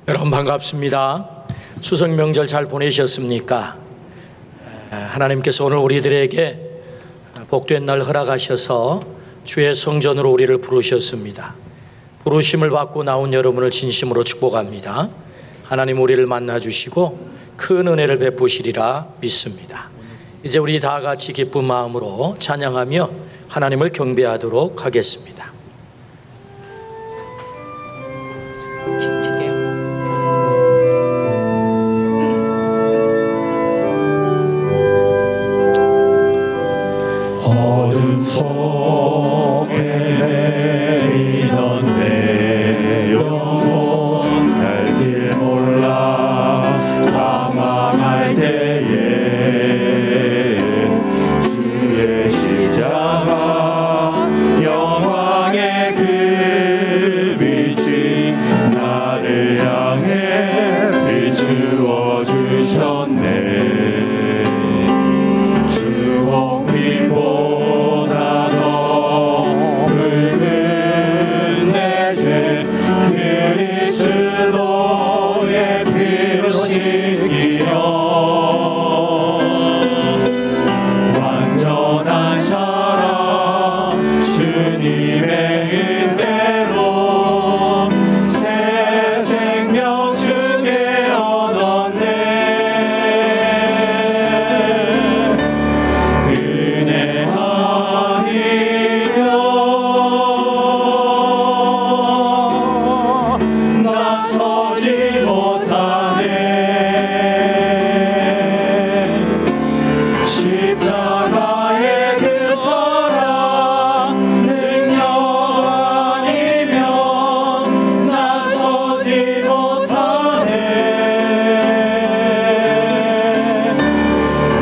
여러분 반갑습니다. 추석 명절 잘 보내셨습니까? 하나님께서 오늘 우리들에게 복된 날 허락하셔서 주의 성전으로 우리를 부르셨습니다. 부르심을 받고 나온 여러분을 진심으로 축복합니다. 하나님 우리를 만나주시고 큰 은혜를 베푸시리라 믿습니다. 이제 우리 다 같이 기쁜 마음으로 찬양하며 하나님을 경배하도록 하겠습니다. 어둠 속에 내리던 내 영혼 갈 길 몰라 방황할 때에 주의 십자가 영광의 그 빛이 나를 향해 비추어 주셨네. 주홍빛보다 더 붉은 내 죄 그리스도의 피로 씻기려 완전한 사랑 주님의 은혜로 새 생명 주게 얻었네. 은혜 아니면 나서지 못하네. 십자가의 그 사랑 능력 아니면 나서지 못하네.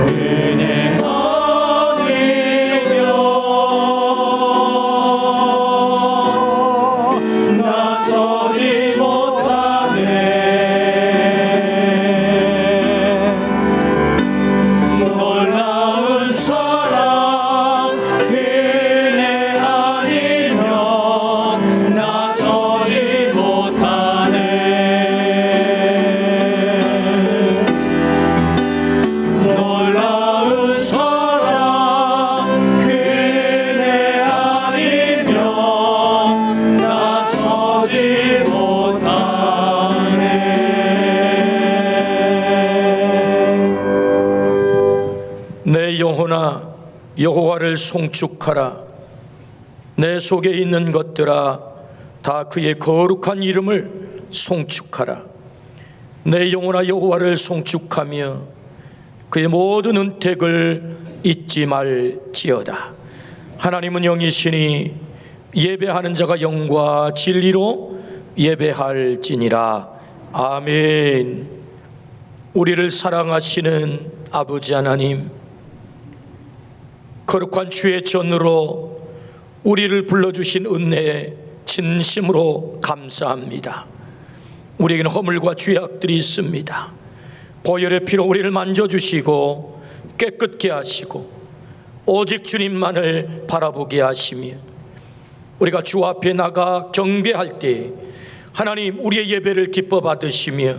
은혜 아니면 나서지 못하네. 놀라운 사랑 은혜 아니면 나서지 못하네. 놀라운 사랑 은혜 아니면 나서지 못하네. 내 영혼아 여호와를 송축하라. 내 속에 있는 것들아 다 그의 거룩한 이름을 송축하라. 내 영혼아 여호와를 송축하며 그의 모든 은택을 잊지 말지어다. 하나님은 영이시니 예배하는 자가 영과 진리로 예배할지니라. 아멘. 우리를 사랑하시는 아버지 하나님, 거룩한 주의 전으로 우리를 불러주신 은혜에 진심으로 감사합니다. 우리에게는 허물과 죄악들이 있습니다. 보혈의 피로 우리를 만져주시고 깨끗게 하시고 오직 주님만을 바라보게 하시며 우리가 주 앞에 나가 경배할 때 하나님 우리의 예배를 기뻐 받으시며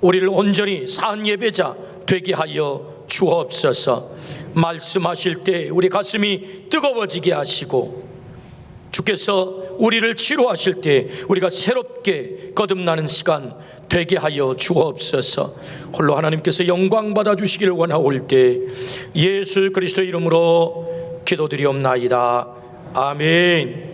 우리를 온전히 산 예배자 되게 하여 주옵소서. 말씀하실 때 우리 가슴이 뜨거워지게 하시고 주께서 우리를 치료하실 때 우리가 새롭게 거듭나는 시간 되게 하여 주옵소서. 홀로 하나님께서 영광 받아 주시기를 원하올 때 예수 그리스도의 이름으로 기도드리옵나이다. 아멘.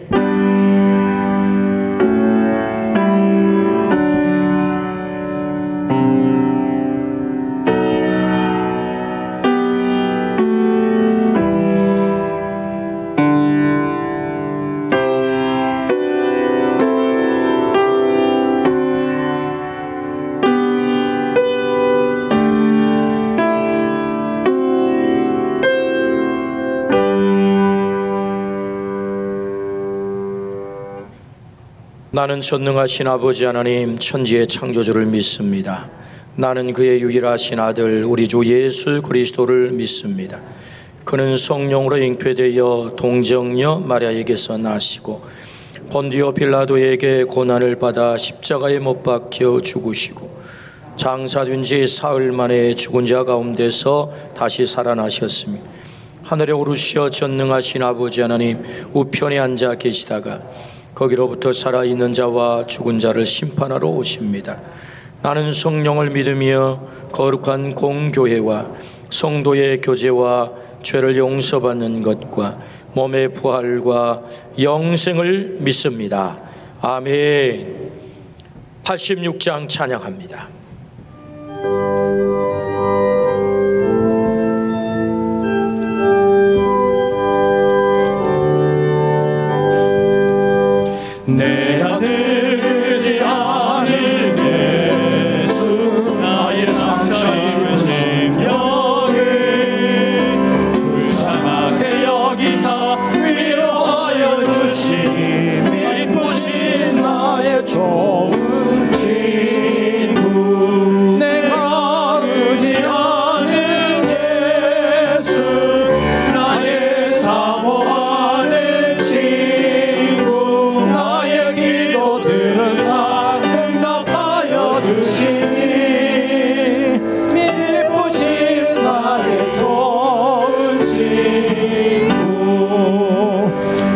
나는 전능하신 아버지 하나님 천지의 창조주를 믿습니다. 나는 그의 유일하신 아들 우리 주 예수 그리스도를 믿습니다. 그는 성령으로 잉태되어 동정녀 마리아에게서 나시고 본디오 빌라도에게 고난을 받아 십자가에 못 박혀 죽으시고 장사된 지 사흘 만에 죽은 자 가운데서 다시 살아나셨으며 하늘에 오르시어 전능하신 아버지 하나님 우편에 앉아 계시다가 거기로부터 살아있는 자와 죽은 자를 심판하러 오십니다. 나는 성령을 믿으며 거룩한 공교회와 성도의 교제와 죄를 용서받는 것과 몸의 부활과 영생을 믿습니다. 아멘. 86장 찬양합니다. 내가 늘 의지하는 예수 나의 상처 입은 심령을 불쌍하게 여기사 위로하여 주시니 이쁘신 나의 좋은 친구 내가 의지하는 예수 나의 사모하는 친구 나의 기도 들으사 응답하여 주시니 이쁘신 나의 좋은 친구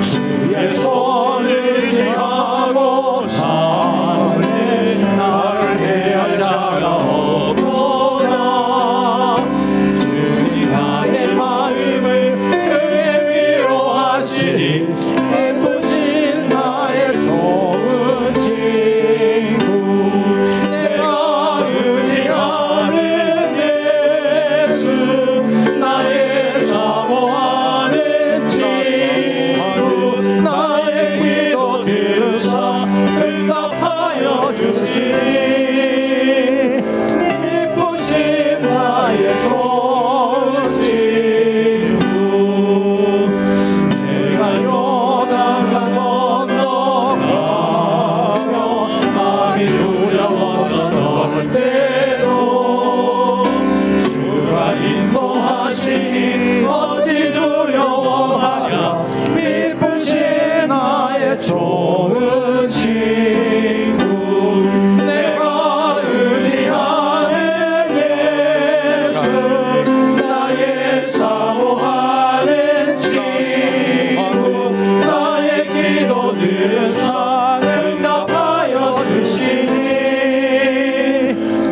주의 손을 의지하고 살래 나를 해할 자가 없도다 주님 나의 마음을 크게 위로하시니 예쁘신 나의 좋은 친구 내가 의지하는 예수 나의 사모하는 친구 나의 기도 들으사 응답하여 주시니 이쁘신 나의 좋은 친구 내가 요단강 건너가며 마음이 두려웠었던 때도 주가 인도하시니 어찌 두려워하랴 이쁘신 나의 좋은 친구 내가 의지하는 예수 나의 사모하는 친구 나의 기도 들으사 응답하여 주시니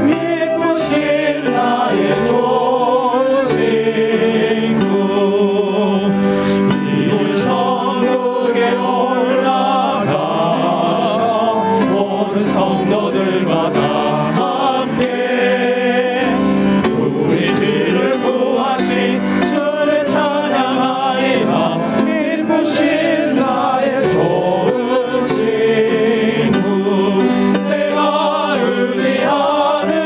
이쁘신 나의 좋은 친구 이곳 천국에 올라가서 모든 성도들과 다 함께 우리들을 구하신 주를 찬양하리라 이쁘신 나의 좋은 친구 내가 의지하는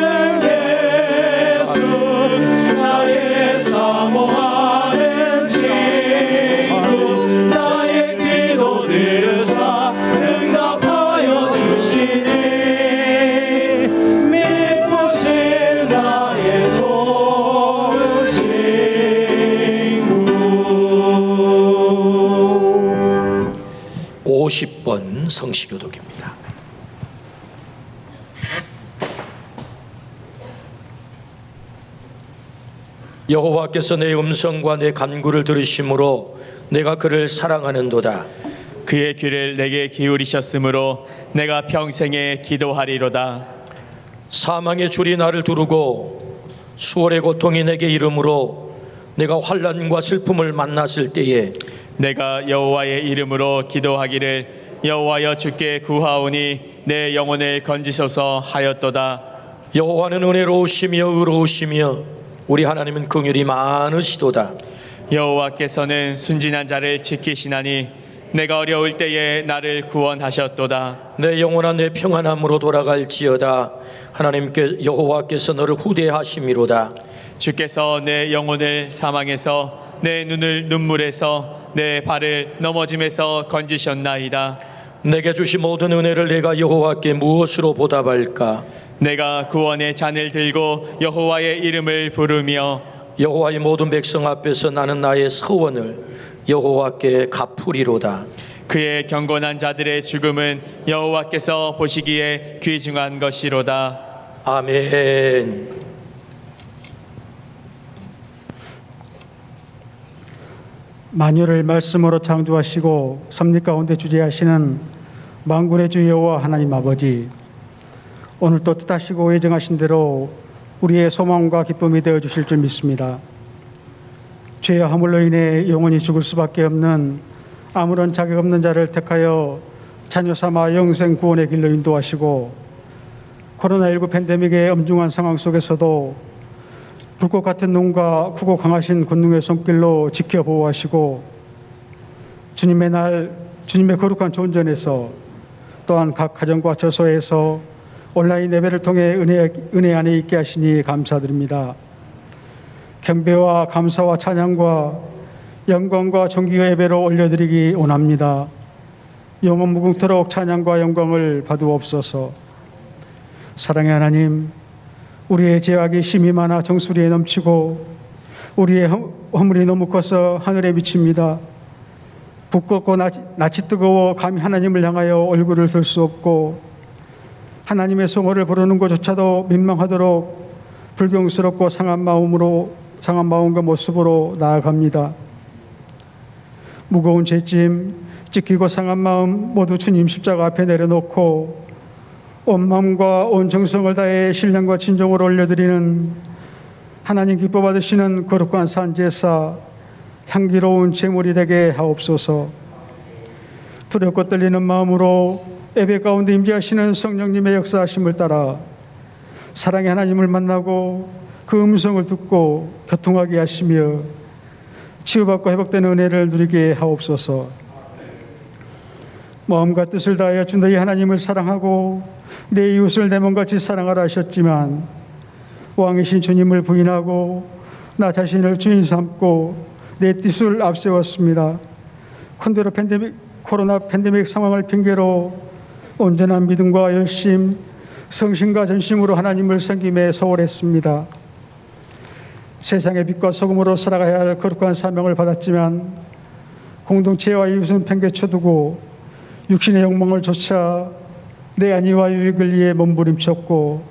예수 나의 사모하는 친구 나의 기도 들으사 응답하여 주시니 이쁘신 나의 좋은 친구 50번 성시교독입니다. 여호와께서 내 음성과 내 간구를 들으심으로 내가 그를 사랑하는도다. 그의 귀를 내게 기울이셨으므로 내가 평생에 기도하리로다. 사망의 줄이 나를 두르고 수월의 고통이 내게 이르므로 내가 환난과 슬픔을 만났을 때에 내가 여호와의 이름으로 기도하기를 여호와여 주께 구하오니 내 영혼을 건지소서 하였도다. 여호와는 은혜로우시며 의로우시며 우리 하나님은 긍휼이 많으시도다. 여호와께서는 순진한 자를 지키시나니 내가 어려울 때에 나를 구원하셨도다. 내 영혼아 내 평안함으로 돌아갈지어다. 하나님께 여호와께서 너를 후대하심이로다. 주께서 내 영혼을 사망에서 내 눈을 눈물에서 내 발을 넘어짐에서 건지셨나이다. 내게 주신 모든 은혜를 내가 여호와께 무엇으로 보답할까? 내가 구원의 잔을 들고 여호와의 이름을 부르며 여호와의 모든 백성 앞에서 나는 나의 서원을 여호와께 갚으리로다. 그의 경건한 자들의 죽음은 여호와께서 보시기에 귀중한 것이로다. 아멘. 만유를 말씀으로 창조하시고 섭리 가운데 주재하시는 만군의 주 여호와 하나님 아버지, 오늘도 뜻하시고 예정하신 대로 우리의 소망과 기쁨이 되어 주실 줄 믿습니다. 죄와 허물로 인해 영원히 죽을 수밖에 없는 아무런 자격 없는 자를 택하여 자녀 삼아 영생 구원의 길로 인도하시고, 코로나19 팬데믹의 엄중한 상황 속에서도 불꽃 같은 눈과 크고 강하신 권능의 손길로 지켜 보호하시고, 주님의 날, 주님의 거룩한 존전에서, 또한 각 가정과 저소에서 온라인 예배를 통해 은혜 안에 있게 하시니 감사드립니다. 경배와 감사와 찬양과 영광과 존귀의 예배로 올려드리기 원합니다. 영원 무궁토록 찬양과 영광을 받으옵소서. 사랑의 하나님, 우리의 죄악이 심히 많아 정수리에 넘치고 우리의 허물이 너무 커서 하늘에 미칩니다. 붓겁고 낯이 뜨거워 감히 하나님을 향하여 얼굴을 들 수 없고, 하나님의 성호를 부르는 것조차도 민망하도록 불경스럽고 상한 마음과 모습으로 나아갑니다. 무거운 죄짐, 찢기고 상한 마음 모두 주님 십자가 앞에 내려놓고 온 마음과 온 정성을 다해 신령과 진정으로 올려드리는 하나님 기뻐 받으시는 거룩한 산제사, 향기로운 제물이 되게 하옵소서. 두렵고 떨리는 마음으로 예배 가운데 임재하시는 성령님의 역사하심을 따라 사랑의 하나님을 만나고 그 음성을 듣고 교통하게 하시며 치유받고 회복되는 은혜를 누리게 하옵소서. 마음과 뜻을 다하여 주 너희 하나님을 사랑하고 내 이웃을 내 몸같이 사랑하라 하셨지만, 왕이신 주님을 부인하고 나 자신을 주인 삼고 내 뜻을 앞세웠습니다. 코로나 팬데믹 상황을 핑계로 온전한 믿음과 열심, 성신과 전심으로 하나님을 섬김에 소홀했습니다. 세상의 빛과 소금으로 살아가야 할 거룩한 사명을 받았지만 공동체와 이웃은 팽개쳐두고 육신의 욕망을 좇아 내 안위와 유익을 위해 몸부림쳤고,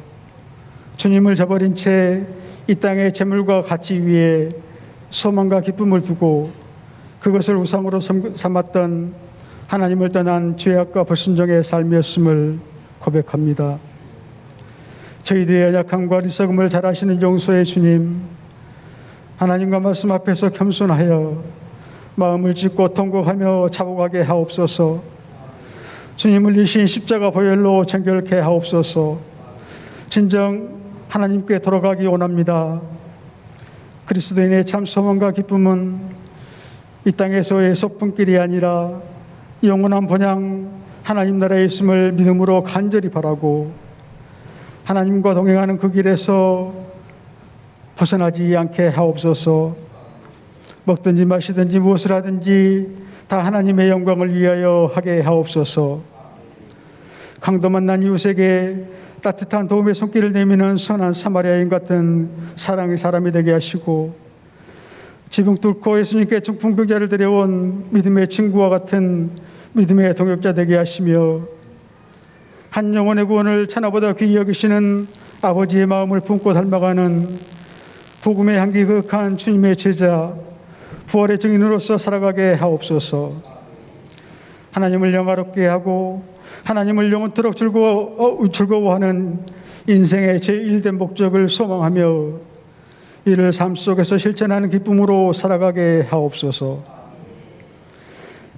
주님을 저버린 채 이 땅의 재물과 가치 위에 소망과 기쁨을 두고 그것을 우상으로 삼았던 하나님을 떠난 죄악과 불순종의 삶이었음을 고백합니다. 저희들의 연약함과 어리석음을 잘 아시는 용서의 주님, 하나님과 말씀 앞에서 겸손하여 마음을 찢고 통곡하며 자복하게 하옵소서. 주님을 이신 십자가 보혈로 정결케 하옵소서. 진정 하나님께 돌아가기 원합니다. 그리스도인의 참 소망과 기쁨은 이 땅에서의 소풍길이 아니라 영원한 본향 하나님 나라에 있음을 믿음으로 간절히 바라고, 하나님과 동행하는 그 길에서 벗어나지 않게 하옵소서. 먹든지 마시든지 무엇을 하든지 다 하나님의 영광을 위하여 하게 하옵소서. 강도 만난 이웃에게 따뜻한 도움의 손길을 내미는 선한 사마리아인 같은 사랑의 사람이 되게 하시고, 지붕 뚫고 예수님께 중풍병자를 데려온 믿음의 친구와 같은 믿음의 동역자 되게 하시며, 한 영혼의 구원을 천하보다 귀히 여기시는 아버지의 마음을 품고 닮아가는 복음의 향기 거룩한 주님의 제자, 부활의 증인으로서 살아가게 하옵소서. 하나님을 영화롭게 하고 하나님을 영원토록 즐거워하는 인생의 제1된 목적을 소망하며 이를 삶 속에서 실천하는 기쁨으로 살아가게 하옵소서.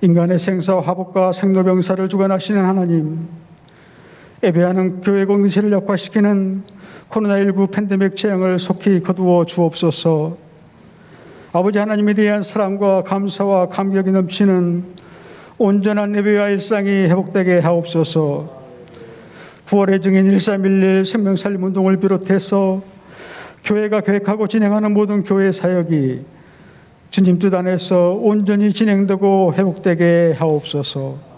인간의 생사와 화복과 생로병사를 주관하시는 하나님, 예배하는 교회 공동체를 역화시키는 코로나19 팬데믹 재앙을 속히 거두어 주옵소서. 아버지 하나님에 대한 사랑과 감사와 감격이 넘치는 온전한 예배와 일상이 회복되게 하옵소서. 부활의 증인 1311 생명살림운동을 비롯해서 교회가 계획하고 진행하는 모든 교회 사역이 주님 뜻 안에서 온전히 진행되고 회복되게 하옵소서.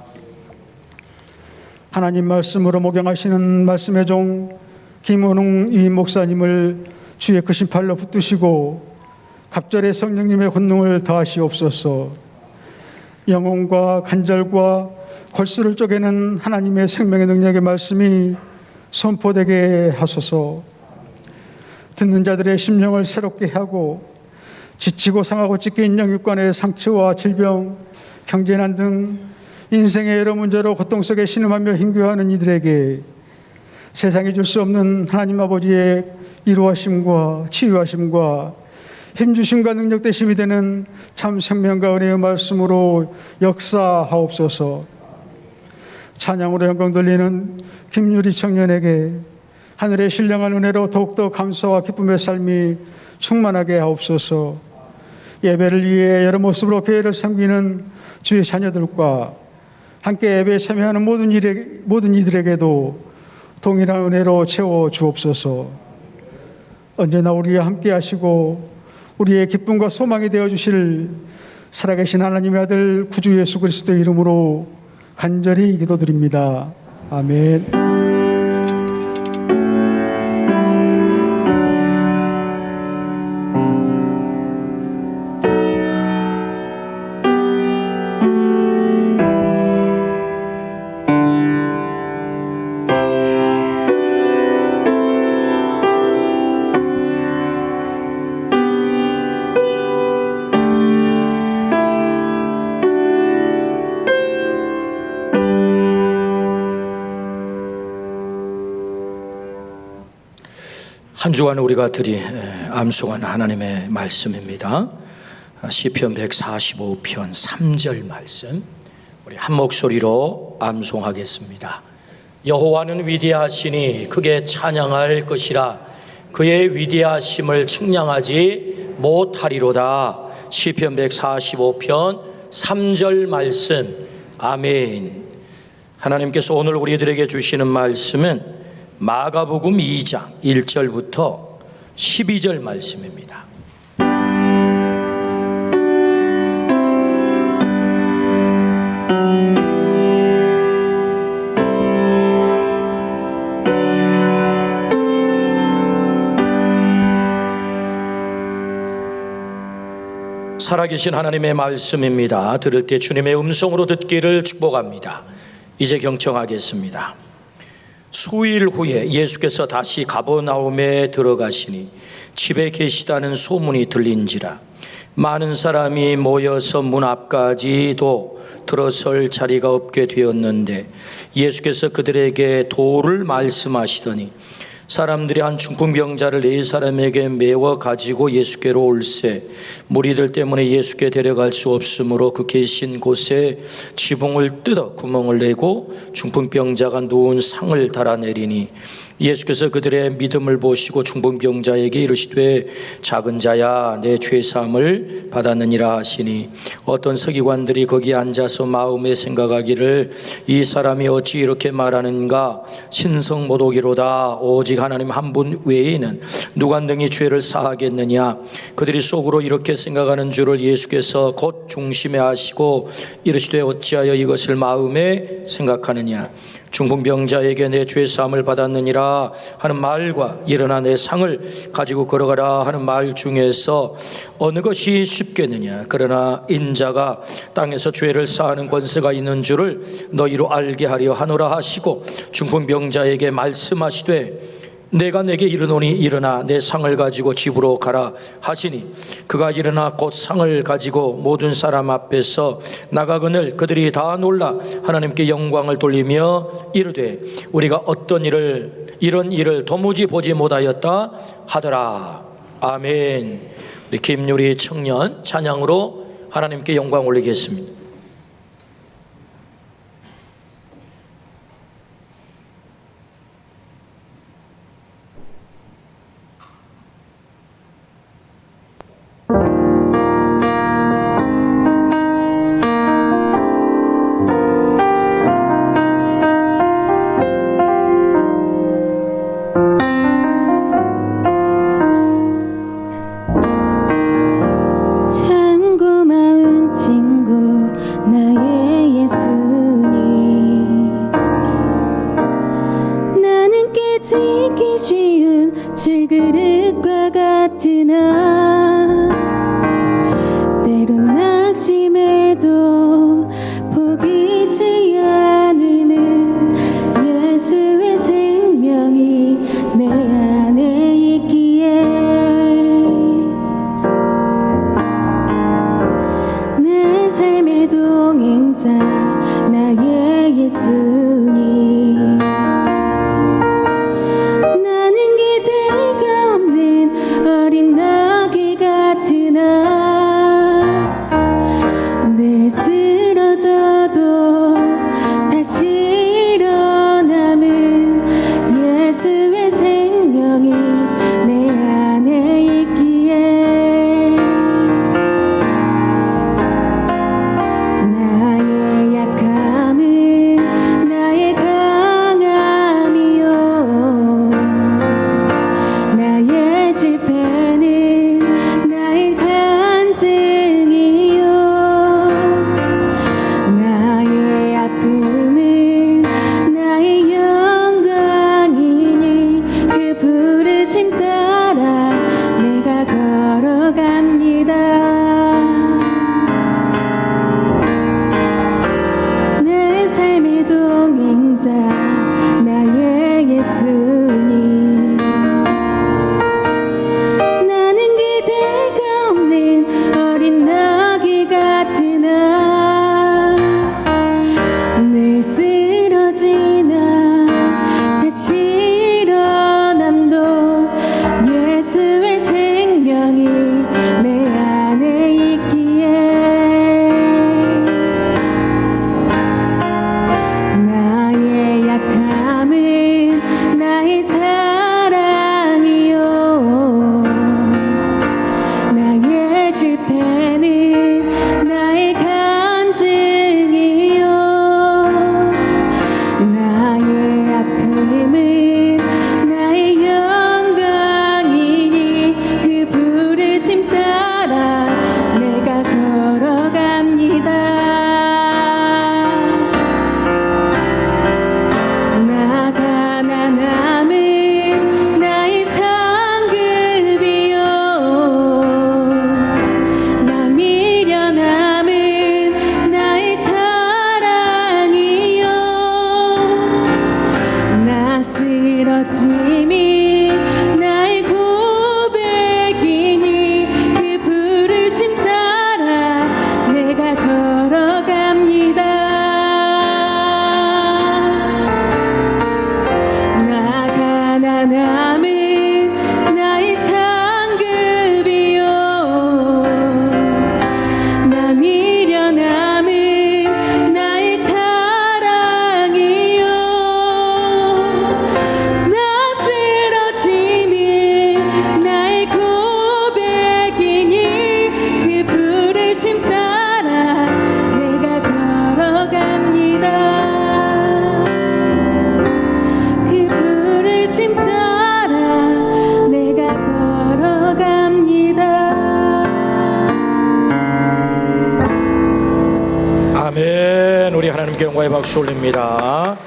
하나님 말씀으로 목양하시는 말씀의 종 김원웅 이 목사님을 주의 크신 팔로 붙드시고 갑절의 성령님의 권능을 더하시옵소서. 영혼과 관절과 골수를 쪼개는 하나님의 생명의 능력의 말씀이 선포되게 하소서. 듣는 자들의 심령을 새롭게 하고 지치고 상하고 찢긴 영육간의 상처와 질병, 경제난 등 인생의 여러 문제로 고통 속에 신음하며 힘겨워하는 이들에게 세상이 줄 수 없는 하나님 아버지의 이루하심과 치유하심과 힘주심과 능력되심이 되는 참 생명과 은혜의 말씀으로 역사하옵소서. 찬양으로 영광 돌리는 김유리 청년에게 하늘의 신령한 은혜로 더욱더 감사와 기쁨의 삶이 충만하게 하옵소서. 예배를 위해 여러 모습으로 교회를 섬기는 주의 자녀들과 함께 예배에 참여하는 모든 이들에게도 동일한 은혜로 채워 주옵소서. 언제나 우리와 함께 하시고 우리의 기쁨과 소망이 되어 주실 살아계신 하나님의 아들 구주 예수 그리스도의 이름으로 간절히 기도드립니다. 아멘. 한 주간 우리가 암송한 하나님의 말씀입니다. 시편 145편 3절 말씀 우리 한 목소리로 암송하겠습니다. 여호와는 위대하시니 크게 찬양할 것이라. 그의 위대하심을 측량하지 못하리로다. 시편 145편 3절 말씀. 아멘. 하나님께서 오늘 우리들에게 주시는 말씀은 마가복음 2장 1절부터 12절 말씀입니다. 살아계신 하나님의 말씀입니다. 들을 때 주님의 음성으로 듣기를 축복합니다. 이제 경청하겠습니다. 수일 후에 예수께서 다시 가버나움에 들어가시니 집에 계시다는 소문이 들린지라. 많은 사람이 모여서 문 앞까지도 들어설 자리가 없게 되었는데 예수께서 그들에게 도를 말씀하시더니 사람들이 한 중풍병자를 4사람에게 메워 가지고 예수께로 올세 무리들 때문에 예수께 데려갈 수 없으므로 그 계신 곳에 지붕을 뜯어 구멍을 내고 중풍병자가 누운 상을 달아내리니 예수께서 그들의 믿음을 보시고 중풍병자에게 이르시되 작은 자야 내 죄사함을 받았느니라 하시니 어떤 서기관들이 거기 앉아서 마음에 생각하기를 이 사람이 어찌 이렇게 말하는가 신성모독이로다. 오직 하나님 한 분 외에는 누가 능히 죄를 사하겠느냐. 그들이 속으로 이렇게 생각하는 줄을 예수께서 곧 중심에 하시고 이르시되 어찌하여 이것을 마음에 생각하느냐. 중풍병자에게 내 죄사함을 받았느니라 하는 말과 일어나 내 상을 가지고 걸어가라 하는 말 중에서 어느 것이 쉽겠느냐. 그러나 인자가 땅에서 죄를 사하는 권세가 있는 줄을 너희로 알게 하려 하노라 하시고 중풍병자에게 말씀하시되 내가 내게 이르노니 일어나 내 상을 가지고 집으로 가라 하시니 그가 일어나 곧 상을 가지고 모든 사람 앞에서 나가거늘 그들이 다 놀라 하나님께 영광을 돌리며 이르되 우리가 이런 일을 도무지 보지 못하였다 하더라. 아멘. 우리 김유리 청년 찬양으로 하나님께 영광 올리겠습니다. 참 고마운 친구 동행자 나의 예수님. 나는 기대가 없는 어린 아기 같으나 늘 쓰러져도 다시 일어남은 예수의 생명이 내 안에 있기에 나의 약함은 나의 강함이요 나의 실패는 나의 간증이요 나의 아픔은 나의 영광이니 그 부르심 따라 내가 걸어갑니다. 내 삶의 동행자 나의 예수님. 나는 기대가 없는 어린 아기 같으나 늘 쓰러지나 다시 일어남도 예수의 생명이 내 안에 있기에 나의 약함은 나의 자랑이요 나의 실패는 나의 간증이요 나의 아픔은 나의 영광이니 그 부르심 따라 내가 걸어갑니다. 나 가난함은 나의 상급이요 나 미련함은 나의 자랑이요 나 쓰러짐이 나의 고백이니 그 부르심 따라 내가 걸어갑니다. 나 가난함은 나의 상급이요 나 미련함은 나의 자랑이요 나 쓰러짐이 나의 고백이니 그 부르심 따라 내가 걸어갑니다. 그 부르심 따라 내가 걸어갑니다. 아멘. 우리 하나님께 영광의 박수 올립니다.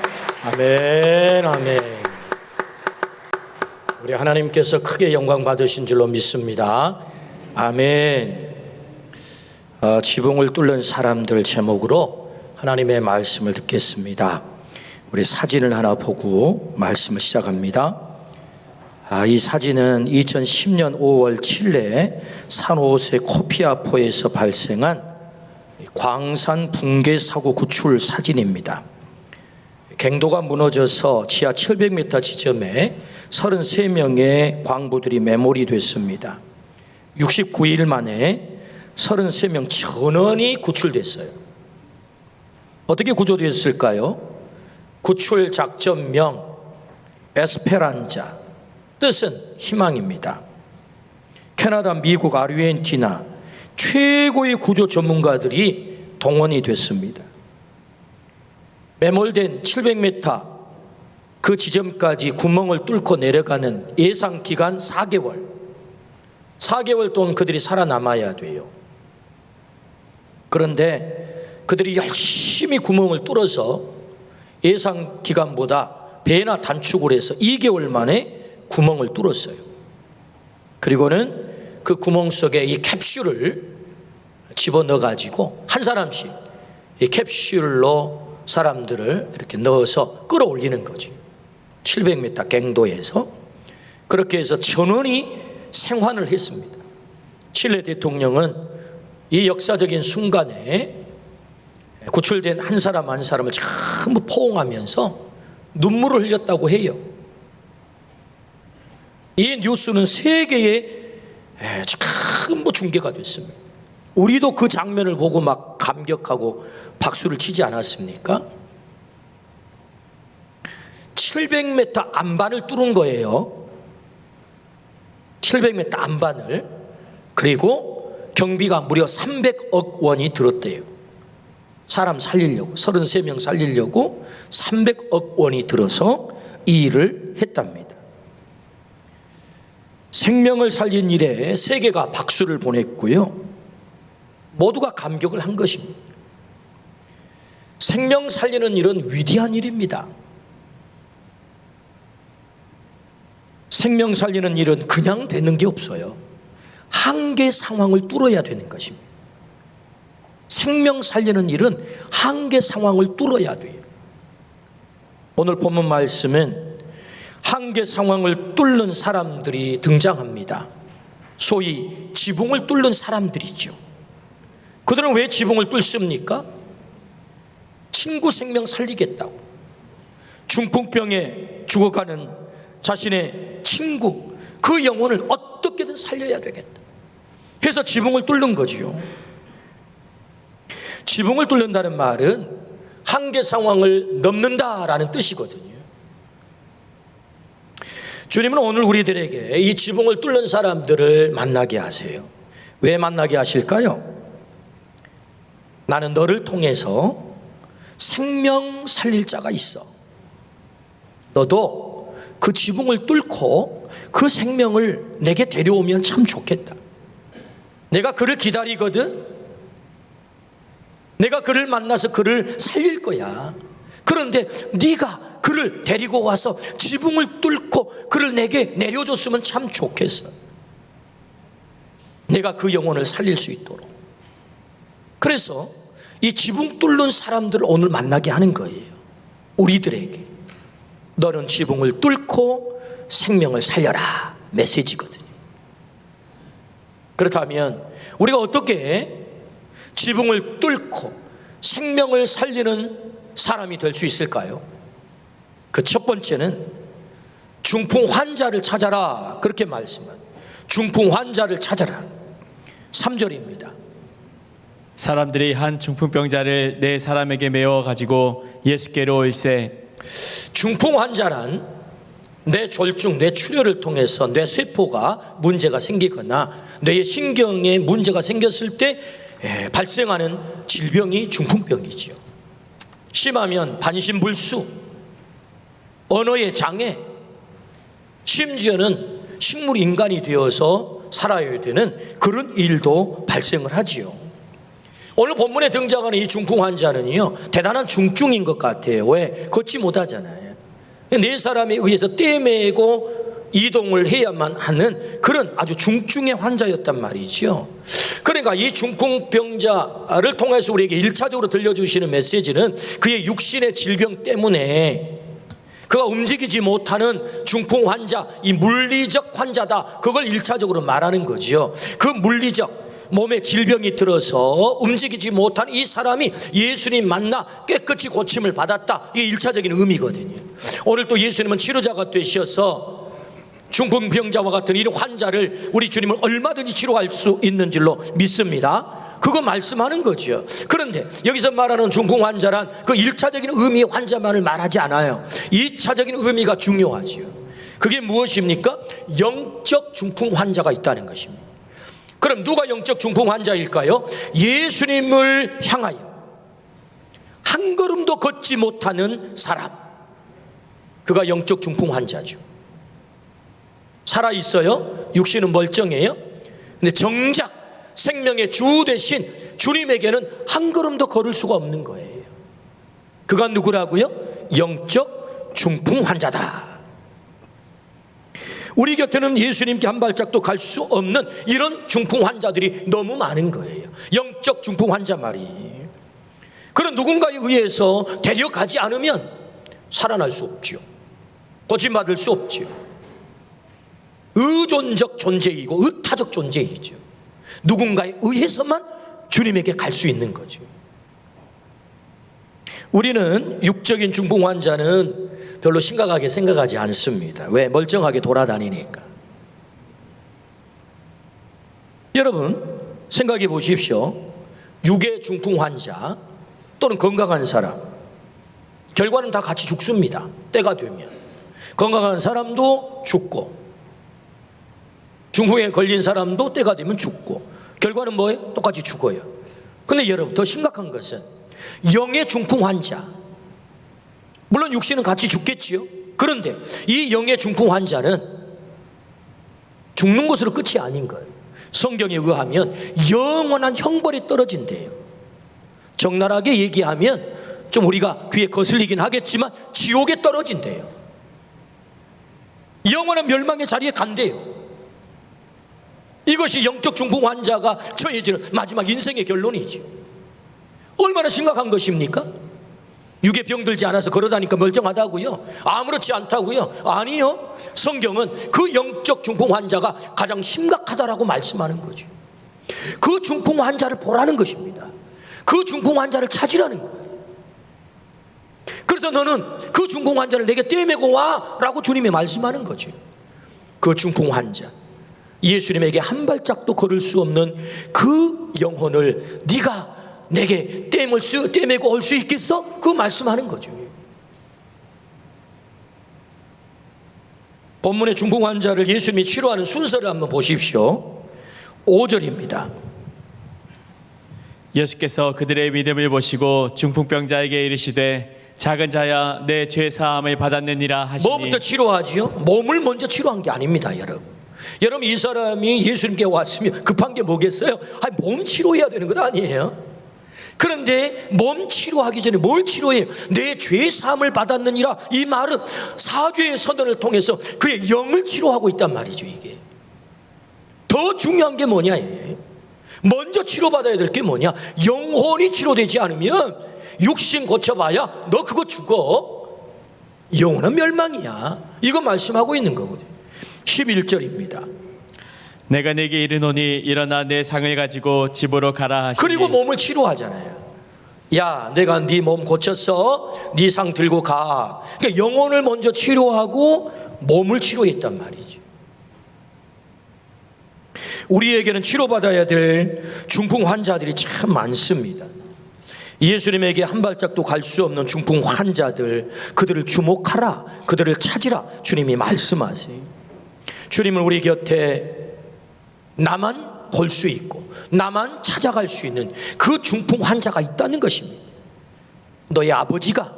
아멘, 아멘. 우리 하나님께서 크게 영광 받으신 줄로 믿습니다. 아멘. 지붕을 뚫는 사람들 제목으로 하나님의 말씀을 듣겠습니다. 우리 사진을 하나 보고 말씀을 시작합니다. 이 사진은 2010년 5월 칠레 산호세 코피아포에서 발생한 광산 붕괴 사고 구출 사진입니다. 갱도가 무너져서 지하 700m 지점에 33명의 광부들이 매몰이 됐습니다. 69일 만에 33명 전원이 구출됐어요. 어떻게 구조됐을까요? 구출 작전명 에스페란자, 뜻은 희망입니다. 캐나다, 미국, 아르헨티나 최고의 구조 전문가들이 동원이 됐습니다. 매몰된 700m 그 지점까지 구멍을 뚫고 내려가는 예상 기간 4개월 동안 그들이 살아남아야 돼요. 그런데 그들이 열심히 구멍을 뚫어서 예상 기간보다 배나 단축을 해서 2개월 만에 구멍을 뚫었어요. 그리고는 그 구멍 속에 이 캡슐을 집어넣어 가지고 한 사람씩 이 캡슐로 사람들을 이렇게 넣어서 끌어올리는 거죠. 700m 갱도에서 그렇게 해서 전원이 생還을 했습니다. 칠레 대통령은 이 역사적인 순간에 구출된 한 사람 한 사람을 전부 포옹하면서 눈물을 흘렸다고 해요. 이 뉴스는 세계에 전부 중계가 됐습니다. 우리도 그 장면을 보고 막 감격하고 박수를 치지 않았습니까? 700m 안반을 뚫은 거예요. 700m 안반을. 그리고 경비가 무려 300억 원이 들었대요. 사람 살리려고, 33명 살리려고 300억 원이 들어서 이 일을 했답니다. 생명을 살린 일에 세계가 박수를 보냈고요. 모두가 감격을 한 것입니다. 생명 살리는 일은 위대한 일입니다. 생명 살리는 일은 그냥 되는 게 없어요. 한계 상황을 뚫어야 되는 것입니다. 생명 살리는 일은 한계 상황을 뚫어야 돼요. 오늘 본문 말씀은 한계 상황을 뚫는 사람들이 등장합니다. 소위 지붕을 뚫는 사람들이죠. 그들은 왜 지붕을 뚫습니까? 친구 생명 살리겠다고. 중풍병에 죽어가는 자신의 친구, 그 영혼을 어떻게든 살려야 되겠다. 그래서 지붕을 뚫는 거지요. 지붕을 뚫는다는 말은 한계 상황을 넘는다라는 뜻이거든요. 주님은 오늘 우리들에게 이 지붕을 뚫는 사람들을 만나게 하세요. 왜 만나게 하실까요? 나는 너를 통해서 생명 살릴 자가 있어. 너도 그 지붕을 뚫고 그 생명을 내게 데려오면 참 좋겠다. 내가 그를 기다리거든. 내가 그를 만나서 그를 살릴 거야. 그런데 네가 그를 데리고 와서 지붕을 뚫고 그를 내게 내려줬으면 참 좋겠어. 내가 그 영혼을 살릴 수 있도록. 그래서 이 지붕 뚫는 사람들을 오늘 만나게 하는 거예요. 우리들에게 너는 지붕을 뚫고 생명을 살려라 메시지거든요. 그렇다면 우리가 어떻게 지붕을 뚫고 생명을 살리는 사람이 될 수 있을까요? 그 첫 번째는 중풍 환자를 찾아라, 그렇게 말씀한 중풍 환자를 찾아라. 3절입니다. 사람들이 한 중풍병자를 네 사람에게 메워 가지고 예수께로 올세. 중풍 환자란 뇌졸중, 뇌출혈을 통해서 뇌세포가 문제가 생기거나 뇌의 신경에 문제가 생겼을 때 발생하는 질병이 중풍병이지요. 심하면 반신불수, 언어의 장애, 심지어는 식물 인간이 되어서 살아야 되는 그런 일도 발생을 하지요. 오늘 본문에 등장하는 이 중풍 환자는요, 대단한 중증인 것 같아요. 왜? 걷지 못하잖아요. 네 사람에 의해서 떼매고 이동을 해야만 하는 그런 아주 중증의 환자였단 말이죠. 그러니까 이 중풍병자를 통해서 우리에게 1차적으로 들려주시는 메시지는 그의 육신의 질병 때문에 그가 움직이지 못하는 중풍 환자, 이 물리적 환자다, 그걸 1차적으로 말하는 거지요. 그 물리적 몸에 질병이 들어서 움직이지 못한 이 사람이 예수님 만나 깨끗이 고침을 받았다, 이게 1차적인 의미거든요. 오늘 또 예수님은 치료자가 되셔서 중풍병자와 같은 이런 환자를 우리 주님은 얼마든지 치료할 수 있는 줄로 믿습니다. 그거 말씀하는 거죠. 그런데 여기서 말하는 중풍 환자란 그 1차적인 의미의 환자만을 말하지 않아요. 2차적인 의미가 중요하지요. 그게 무엇입니까? 영적 중풍 환자가 있다는 것입니다. 그럼 누가 영적 중풍 환자일까요? 예수님을 향하여 한 걸음도 걷지 못하는 사람, 그가 영적 중풍 환자죠. 살아있어요. 육신은 멀쩡해요. 근데 정작 생명의 주 대신 주님에게는 한 걸음도 걸을 수가 없는 거예요. 그가 누구라고요? 영적 중풍 환자다. 우리 곁에는 예수님께 한 발짝도 갈 수 없는 이런 중풍 환자들이 너무 많은 거예요. 영적 중풍 환자 말이. 그런 누군가에 의해서 데려가지 않으면 살아날 수 없죠. 고침받을 수 없죠. 의존적 존재이고 의타적 존재이죠. 누군가에 의해서만 주님에게 갈 수 있는 거죠. 우리는 육적인 중풍 환자는 별로 심각하게 생각하지 않습니다. 왜? 멀쩡하게 돌아다니니까. 여러분 생각해 보십시오. 육의 중풍 환자 또는 건강한 사람, 결과는 다 같이 죽습니다. 때가 되면 건강한 사람도 죽고 중풍에 걸린 사람도 때가 되면 죽고, 결과는 뭐예요? 똑같이 죽어요. 근데 여러분 더 심각한 것은 영의 중풍 환자, 물론 육신은 같이 죽겠지요. 그런데 이 영의 중풍 환자는 죽는 것으로 끝이 아닌 거예요. 성경에 의하면 영원한 형벌에 떨어진대요. 적나라하게 얘기하면 좀 우리가 귀에 거슬리긴 하겠지만 지옥에 떨어진대요. 영원한 멸망의 자리에 간대요. 이것이 영적 중풍 환자가 처해지는 마지막 인생의 결론이죠. 얼마나 심각한 것입니까? 육에 병들지 않아서 걸어다니까 멀쩡하다고요? 아무렇지 않다고요? 아니요. 성경은 그 영적 중풍 환자가 가장 심각하다라고 말씀하는 거죠. 그 중풍 환자를 보라는 것입니다. 그 중풍 환자를 찾으라는 거예요. 그래서 너는 그 중풍 환자를 내게 떼매고 와 라고 주님이 말씀하는 거죠. 그 중풍 환자, 예수님에게 한 발짝도 걸을 수 없는 그 영혼을 네가 내게 떼매고 올 수 있겠어? 그 말씀하는 거죠. 본문의 중풍 환자를 예수님이 치료하는 순서를 한번 보십시오. 5절입니다. 예수께서 그들의 믿음을 보시고 중풍병자에게 이르시되 작은 자야 내 죄 사함을 받았느니라 하시니. 뭐부터 치료하지요? 몸을 먼저 치료한 게 아닙니다, 여러분. 여러분 이 사람이 예수님께 왔으면 급한 게 뭐겠어요? 몸 치료해야 되는 것 아니에요? 그런데 몸 치료하기 전에 뭘 치료해요? 내 죄 사함을 받았느니라. 이 말은 사죄의 선언을 통해서 그의 영을 치료하고 있단 말이죠. 이게 더 중요한 게 뭐냐? 먼저 치료받아야 될 게 뭐냐? 영혼이 치료되지 않으면 육신 고쳐봐야 너 그거 죽어. 영혼은 멸망이야. 이거 말씀하고 있는 거거든요. 11절입니다. 내가 내게 이르노니 일어나 내 상을 가지고 집으로 가라 하시니. 그리고 몸을 치료하잖아요. 야, 내가 네 몸 고쳤어. 네 상 들고 가. 그러니까 영혼을 먼저 치료하고 몸을 치료했단 말이죠. 우리에게는 치료받아야 될 중풍 환자들이 참 많습니다. 예수님에게 한 발짝도 갈 수 없는 중풍 환자들, 그들을 주목하라, 그들을 찾으라 주님이 말씀하세요. 주님은 우리 곁에 나만 볼 수 있고 나만 찾아갈 수 있는 그 중풍 환자가 있다는 것입니다. 너의 아버지가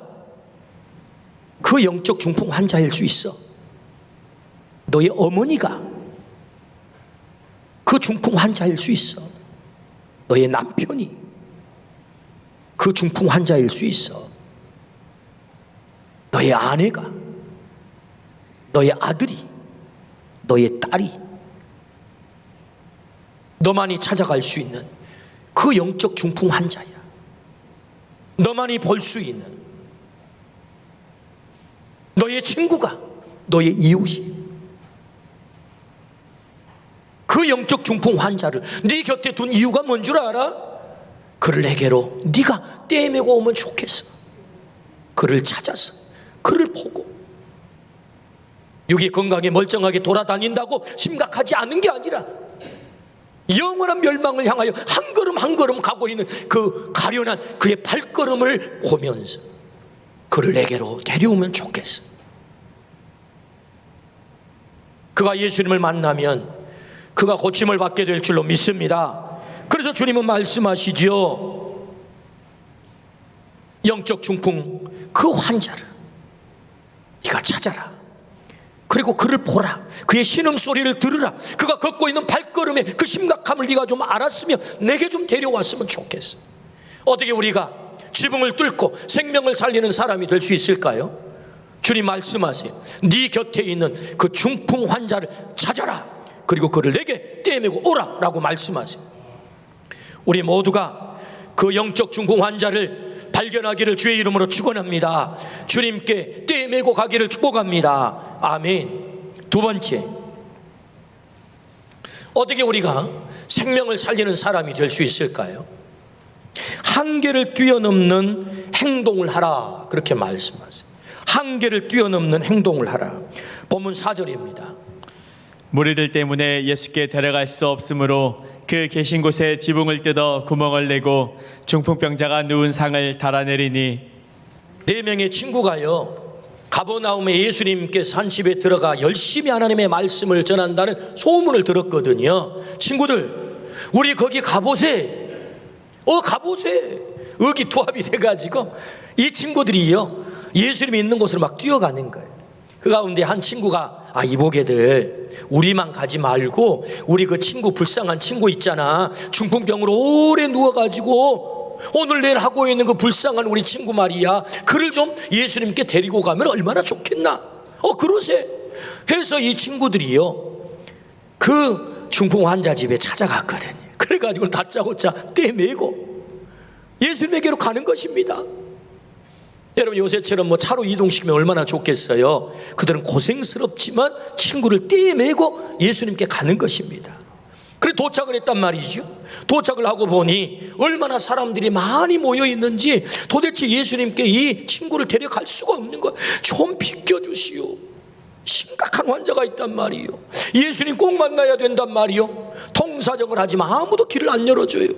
그 영적 중풍 환자일 수 있어. 너의 어머니가 그 중풍 환자일 수 있어. 너의 남편이 그 중풍 환자일 수 있어. 너의 아내가, 너의 아들이, 너의 딸이, 너만이 찾아갈 수 있는 그 영적 중풍 환자야. 너만이 볼 수 있는 너의 친구가, 너의 이웃이 그 영적 중풍 환자를 네 곁에 둔 이유가 뭔 줄 알아? 그를 내게로 네가 떼매고 오면 좋겠어. 그를 찾아서 그를 보고. 육이 건강에 멀쩡하게 돌아다닌다고 심각하지 않은 게 아니라 영원한 멸망을 향하여 한 걸음 한 걸음 가고 있는 그 가련한 그의 발걸음을 보면서 그를 내게로 데려오면 좋겠어. 그가 예수님을 만나면 그가 고침을 받게 될 줄로 믿습니다. 그래서 주님은 말씀하시지요. 영적 중풍 그 환자를 네가 찾아라. 그리고 그를 보라. 그의 신음소리를 들으라. 그가 걷고 있는 발걸음의 그 심각함을 네가 좀 알았으면 내게 좀 데려왔으면 좋겠어. 어떻게 우리가 지붕을 뚫고 생명을 살리는 사람이 될 수 있을까요? 주님 말씀하세요. 네 곁에 있는 그 중풍 환자를 찾아라. 그리고 그를 내게 떼매고 오라 라고 말씀하세요. 우리 모두가 그 영적 중풍 환자를 발견하기를 주의 이름으로 축원합니다. 주님께 떼매고 가기를 축복합니다. 아멘. 두 번째, 어떻게 우리가 생명을 살리는 사람이 될 수 있을까요? 한계를 뛰어넘는 행동을 하라, 그렇게 말씀하세요. 한계를 뛰어넘는 행동을 하라. 본문 4절입니다. 무리들 때문에 예수께 데려갈 수 없으므로 그 계신 곳에 지붕을 뜯어 구멍을 내고 중풍병자가 누운 상을 달아내리니 4명의 친구가요, 가버나움에 예수님께 산집에 들어가 열심히 하나님의 말씀을 전한다는 소문을 들었거든요. 친구들, 우리 거기 가보세. 가보세. 의기투합이 돼가지고 이 친구들이요, 예수님이 있는 곳으로 막 뛰어가는 거예요. 그 가운데 한 친구가, 이보게들 우리만 가지 말고 우리 그 친구, 불쌍한 친구 있잖아, 중풍병으로 오래 누워가지고 오늘 내일 하고 있는 그 불쌍한 우리 친구 말이야, 그를 좀 예수님께 데리고 가면 얼마나 좋겠나. 그러세. 해서 이 친구들이요, 그 중풍 환자 집에 찾아갔거든요. 그래가지고 다짜고짜 떼매고 예수님에게로 가는 것입니다. 여러분, 요새처럼 뭐 차로 이동시키면 얼마나 좋겠어요. 그들은 고생스럽지만 친구를 떼매고 예수님께 가는 것입니다. 그래 도착을 했단 말이죠. 도착을 하고 보니 얼마나 사람들이 많이 모여 있는지 도대체 예수님께 이 친구를 데려갈 수가 없는 거예요. 좀 비켜주시오. 심각한 환자가 있단 말이요. 예수님 꼭 만나야 된단 말이요. 통사정을 하지만 아무도 길을 안 열어줘요.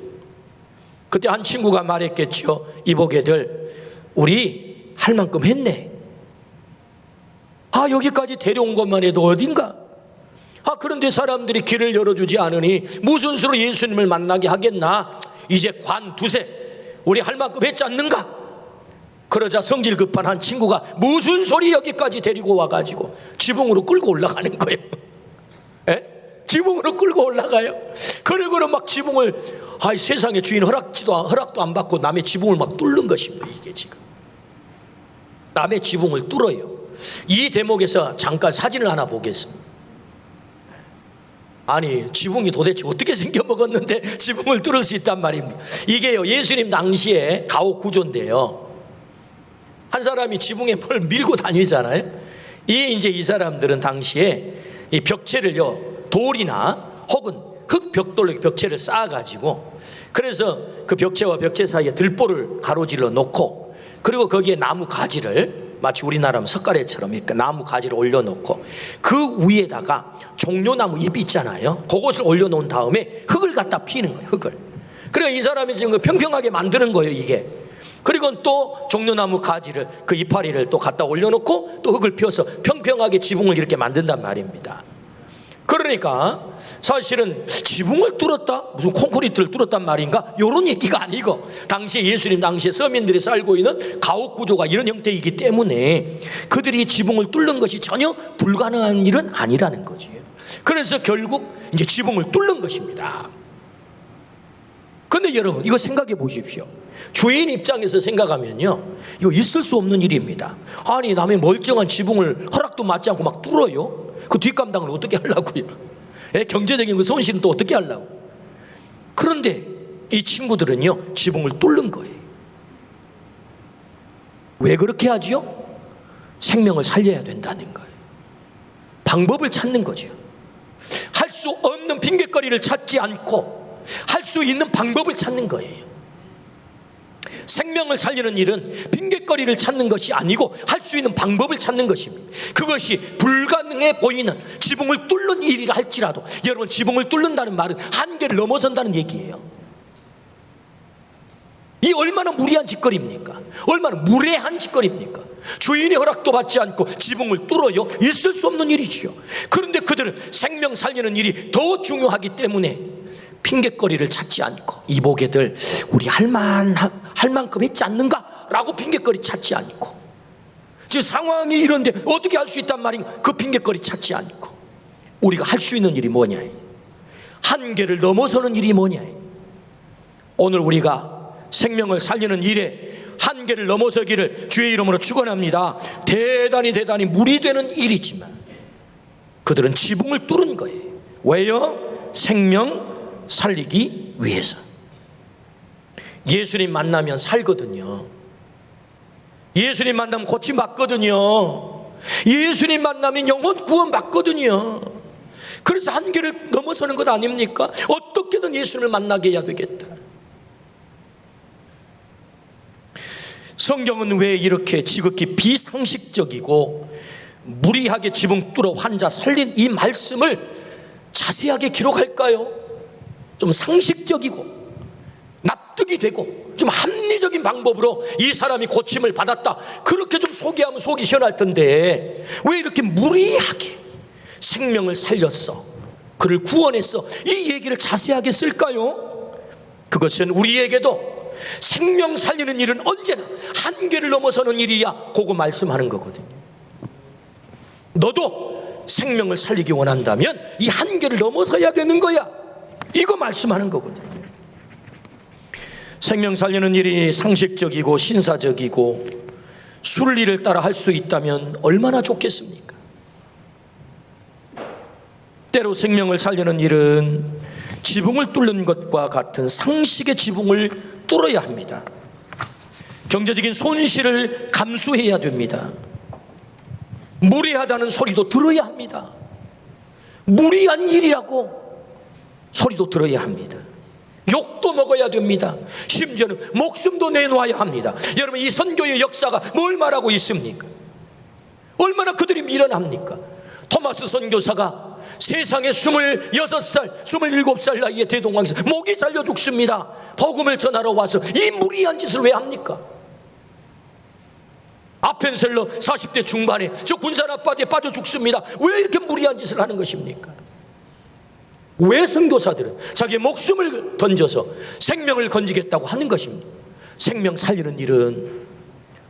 그때 한 친구가 말했겠죠. 이보게들 우리 할 만큼 했네. 여기까지 데려온 것만 해도 어딘가. 그런데 사람들이 길을 열어주지 않으니 무슨 수로 예수님을 만나게 하겠나. 이제 관두세. 우리 할 만큼 했지 않는가. 그러자 성질 급한 한 친구가 무슨 소리 여기까지 데리고 와가지고 지붕으로 끌고 올라가는 거예요. 지붕으로 끌고 올라가요. 그러고는 막 지붕을, 세상에 주인 허락도 안 받고 남의 지붕을 막 뚫는 것입니다. 이게 지금 남의 지붕을 뚫어요. 이 대목에서 잠깐 사진을 하나 보겠습니다. 지붕이 도대체 어떻게 생겨 먹었는데 지붕을 뚫을 수 있단 말입니다. 이게요, 예수님 당시에 가옥 구조인데요, 한 사람이 지붕에 뭘 밀고 다니잖아요. 이 사람들은 당시에 이 벽체를요, 돌이나 혹은 흙벽돌로 벽체를 쌓아가지고, 그래서 그 벽체와 벽체 사이에 들보를 가로질러 놓고, 그리고 거기에 나무 가지를, 마치 우리나라 석가래처럼 이렇게 나무 가지를 올려놓고 그 위에다가 종려나무 잎 있잖아요. 그것을 올려놓은 다음에 흙을 갖다 피는 거예요. 흙을. 그리고 이 사람이 지금 평평하게 만드는 거예요. 이게. 그리고 또 종려나무 가지를, 그 이파리를 또 갖다 올려놓고 또 흙을 펴서 평평하게 지붕을 이렇게 만든단 말입니다. 그러니까 사실은 지붕을 뚫었다, 무슨 콘크리트를 뚫었단 말인가, 이런 얘기가 아니고, 당시에 예수님 당시에 서민들이 살고 있는 가옥 구조가 이런 형태이기 때문에 그들이 지붕을 뚫는 것이 전혀 불가능한 일은 아니라는 거지요. 그래서 결국 이제 지붕을 뚫는 것입니다. 근데 여러분, 이거 생각해 보십시오. 주인 입장에서 생각하면요, 이거 있을 수 없는 일입니다. 남의 멀쩡한 지붕을 허락도 받지 않고 막 뚫어요. 그 뒷감당을 어떻게 하려고요? 경제적인 그 손실은 또 어떻게 하려고? 그런데 이 친구들은요, 지붕을 뚫는 거예요. 왜 그렇게 하지요? 생명을 살려야 된다는 거예요. 방법을 찾는 거죠. 할 수 없는 핑계거리를 찾지 않고 할 수 있는 방법을 찾는 거예요. 생명을 살리는 일은 핑계거리를 찾는 것이 아니고 할 수 있는 방법을 찾는 것입니다. 그것이 불가능해 보이는 지붕을 뚫는 일이라 할지라도, 여러분, 지붕을 뚫는다는 말은 한계를 넘어선다는 얘기예요. 이 얼마나 무리한 짓거리입니까? 얼마나 무례한 짓거리입니까? 주인의 허락도 받지 않고 지붕을 뚫어요? 있을 수 없는 일이지요. 그런데 그들은 생명 살리는 일이 더 중요하기 때문에 핑계거리를 찾지 않고, 이보게들 우리 할 만큼 했지 않는가? 라고 핑계거리 찾지 않고, 지금 상황이 이런데 어떻게 할 수 있단 말인가? 그 핑계거리 찾지 않고, 우리가 할 수 있는 일이 뭐냐? 한계를 넘어서는 일이 뭐냐? 오늘 우리가 생명을 살리는 일에 한계를 넘어서기를 주의 이름으로 축원합니다. 대단히 무리되는 일이지만 그들은 지붕을 뚫은 거예요. 왜요? 생명 살리기 위해서. 예수님 만나면 살거든요. 예수님 만나면 고침받거든요. 예수님 만나면 영혼 구원받거든요. 그래서 한계를 넘어서는 것 아닙니까? 어떻게든 예수님을 만나게 해야 되겠다. 성경은 왜 이렇게 지극히 비상식적이고 무리하게 지붕 뚫어 환자 살린 이 말씀을 자세하게 기록할까요? 좀 상식적이고 납득이 되고 좀 합리적인 방법으로 이 사람이 고침을 받았다, 그렇게 좀 소개하면 속이 시원할 텐데 왜 이렇게 무리하게 생명을 살렸어, 그를 구원했어, 이 얘기를 자세하게 쓸까요? 그것은 우리에게도 생명 살리는 일은 언제나 한계를 넘어서는 일이야, 그거 말씀하는 거거든요. 너도 생명을 살리기 원한다면 이 한계를 넘어서야 되는 거야, 이거 말씀하는 거거든요. 생명 살리는 일이 상식적이고 신사적이고 순리를 따라 할 수 있다면 얼마나 좋겠습니까? 때로 생명을 살리는 일은 지붕을 뚫는 것과 같은 상식의 지붕을 뚫어야 합니다. 경제적인 손실을 감수해야 됩니다. 무리하다는 소리도 들어야 합니다. 무리한 일이라고 소리도 들어야 합니다. 욕도 먹어야 됩니다. 심지어는 목숨도 내놓아야 합니다. 여러분, 이 선교의 역사가 뭘 말하고 있습니까? 얼마나 그들이 미련합니까? 토마스 선교사가 세상에 26살, 27살 나이에 대동강에서 목이 잘려 죽습니다. 복음을 전하러 와서 이 무리한 짓을 왜 합니까? 아펜셀러 40대 중반에 저 군산 앞바다에 빠져 죽습니다. 왜 이렇게 무리한 짓을 하는 것입니까? 왜 선교사들은 자기의 목숨을 던져서 생명을 건지겠다고 하는 것입니다? 생명 살리는 일은